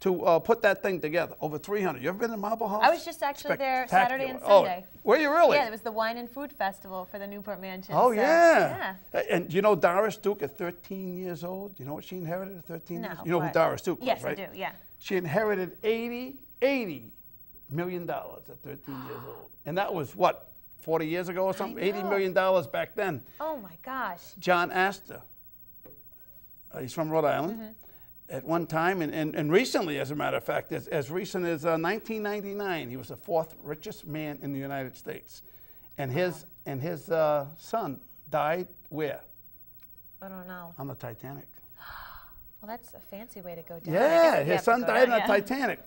[SPEAKER 1] to put that thing together. Over 300. You ever been to Marble House?
[SPEAKER 7] I was just actually there Saturday and Sunday.
[SPEAKER 1] Oh, were you really?
[SPEAKER 7] Yeah, it was the Wine and Food Festival for the Newport Mansion.
[SPEAKER 1] Oh,
[SPEAKER 7] so,
[SPEAKER 1] yeah. And you know Doris Duke at 13 years old? You know what she inherited at 13
[SPEAKER 7] No,
[SPEAKER 1] years old? You know who
[SPEAKER 7] what?
[SPEAKER 1] Doris Duke was,
[SPEAKER 7] Yes,
[SPEAKER 1] right?
[SPEAKER 7] I do, yeah.
[SPEAKER 1] She inherited $80 million at 13 years old. And that was, what, 40 years ago or something? $80 million back then.
[SPEAKER 7] Oh, my gosh.
[SPEAKER 1] John Astor, he's from Rhode Island, at one time, and recently, as a matter of fact, as recent as 1999, he was the 4th richest man in the United States. And his son died where?
[SPEAKER 7] I don't know.
[SPEAKER 1] On the Titanic.
[SPEAKER 7] Well, that's a fancy way to go down.
[SPEAKER 1] Yeah, his son died on the Titanic.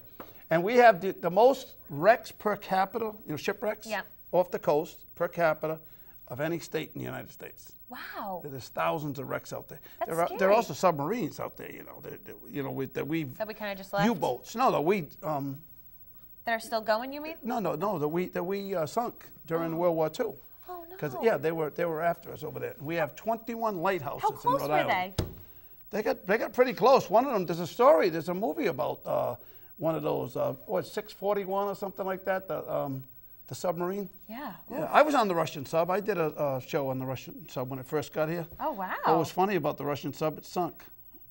[SPEAKER 1] And we have the most wrecks per capita, shipwrecks off the coast per capita of any state in the United States.
[SPEAKER 7] Wow.
[SPEAKER 1] There's thousands of wrecks out there.
[SPEAKER 7] That's
[SPEAKER 1] There are
[SPEAKER 7] scary.
[SPEAKER 1] also submarines out there, that we
[SPEAKER 7] kind of just left?
[SPEAKER 1] U-boats. No, we
[SPEAKER 7] That are still going, you mean?
[SPEAKER 1] no, that we sunk during World War II.
[SPEAKER 7] Oh, no.
[SPEAKER 1] Because they were after us over there. We have 21 lighthouses
[SPEAKER 7] How
[SPEAKER 1] in
[SPEAKER 7] close
[SPEAKER 1] Rhode
[SPEAKER 7] were
[SPEAKER 1] Island.
[SPEAKER 7] they?
[SPEAKER 1] They got pretty close. One of them, there's a story, there's a movie about one of those, 641 or something like that, the submarine.
[SPEAKER 7] Yeah.
[SPEAKER 1] Yeah, I was on the Russian sub. I did a show on the Russian sub when it first got here.
[SPEAKER 7] Oh, wow.
[SPEAKER 1] What was funny about the Russian sub, it sunk.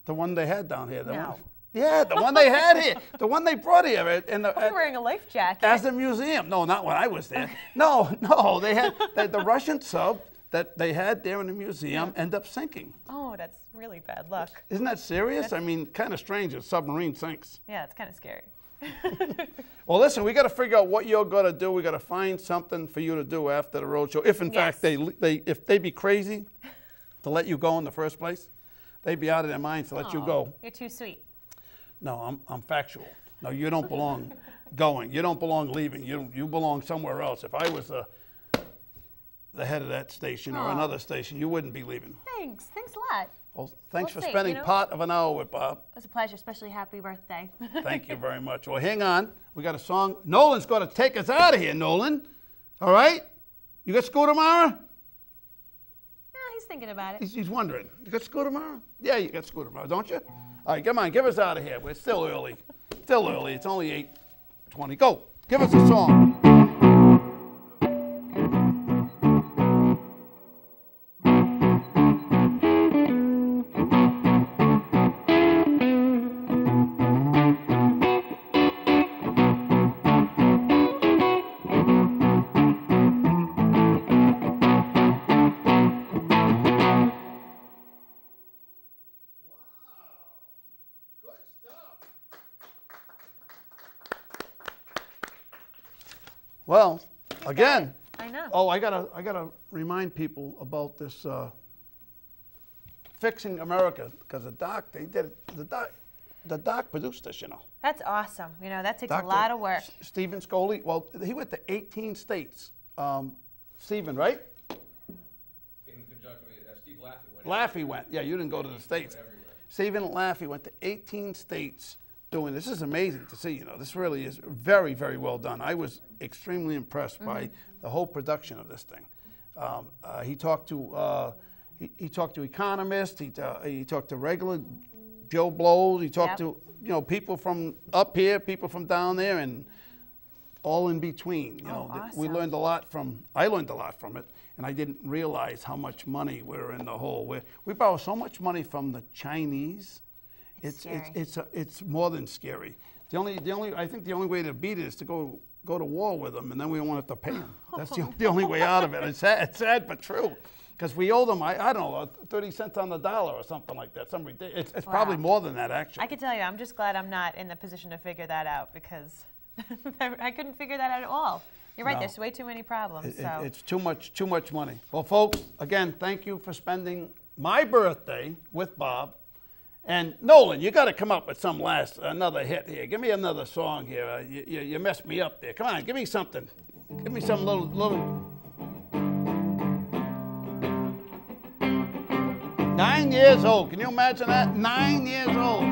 [SPEAKER 1] The one they had down here.
[SPEAKER 7] No.
[SPEAKER 1] The one they had here. The one they brought here.
[SPEAKER 7] You're wearing a life jacket.
[SPEAKER 1] As a museum. No, not when I was there. No, they had the Russian sub that they had there in the museum end up sinking.
[SPEAKER 7] Oh, that's really bad luck.
[SPEAKER 1] Isn't that serious? I mean, kind of strange. A submarine sinks.
[SPEAKER 7] Yeah, it's kind of scary.
[SPEAKER 1] Well, listen, we got to figure out what you're going to do. We got to find something for you to do after the road show. If in fact if they'd be crazy to let you go in the first place, they'd be out of their minds to let you go.
[SPEAKER 7] You're too sweet.
[SPEAKER 1] No, I'm factual. No, you don't belong going. You don't belong leaving. You belong somewhere else. If I was the head of that station or another station, you wouldn't be leaving.
[SPEAKER 7] Thanks a lot.
[SPEAKER 1] Well, thanks
[SPEAKER 7] We'll
[SPEAKER 1] for
[SPEAKER 7] see,
[SPEAKER 1] spending part of an hour with Bob.
[SPEAKER 7] It was a pleasure, especially happy birthday.
[SPEAKER 1] Thank you very much. Well, hang on. We got a song. Nolan's going to take us out of here, Nolan. All right? You got school tomorrow?
[SPEAKER 7] Yeah, he's thinking about it.
[SPEAKER 1] He's wondering. You got school tomorrow? Yeah, you got school tomorrow, don't you? All right, come on. Give us out of here. It's still early. Still early. It's only 8:20. Go. Give us a song. Good stuff. Well, again.
[SPEAKER 7] I know.
[SPEAKER 1] Oh, I gotta remind people about this Fixing America, because the doc, they did it. The doc produced this, you know.
[SPEAKER 7] That's awesome. You know, that takes a lot of work.
[SPEAKER 1] Stephen Scoley, well, he went to 18 states. Stephen, right?
[SPEAKER 8] In conjunction with Steve Laffey went.
[SPEAKER 1] Laffey went. Yeah, you didn't go to the States. Stephen Laffey went to 18 states doing this. This is amazing to see, you know. This really is very, very well done. I was extremely impressed by the whole production of this thing. He talked to economists. He talked to regular Joe Blows. He talked to, you know, people from up here, people from down there, and all in between. You know, we learned a lot from. I learned a lot from it, and I didn't realize how much money we're in the hole. We borrow so much money from the Chinese. It's more than scary. I think the only way to beat it is to go to war with them, and then we won't have to pay them. That's the only way out of it. It's sad but true. Because we owe them, I don't know, 30 cents on the dollar or something like that. It's probably more than that, actually.
[SPEAKER 7] I can tell you, I'm just glad I'm not in the position to figure that out, because I couldn't figure that out at all. You're right, there's way too many problems.
[SPEAKER 1] It's too much money. Well, folks, again, thank you for spending my birthday with Bob. And Nolan, you got to come up with another hit here. Give me another song here. You messed me up there. Come on, give me something. Give me some little. 9 years old. Can you imagine that? 9 years old.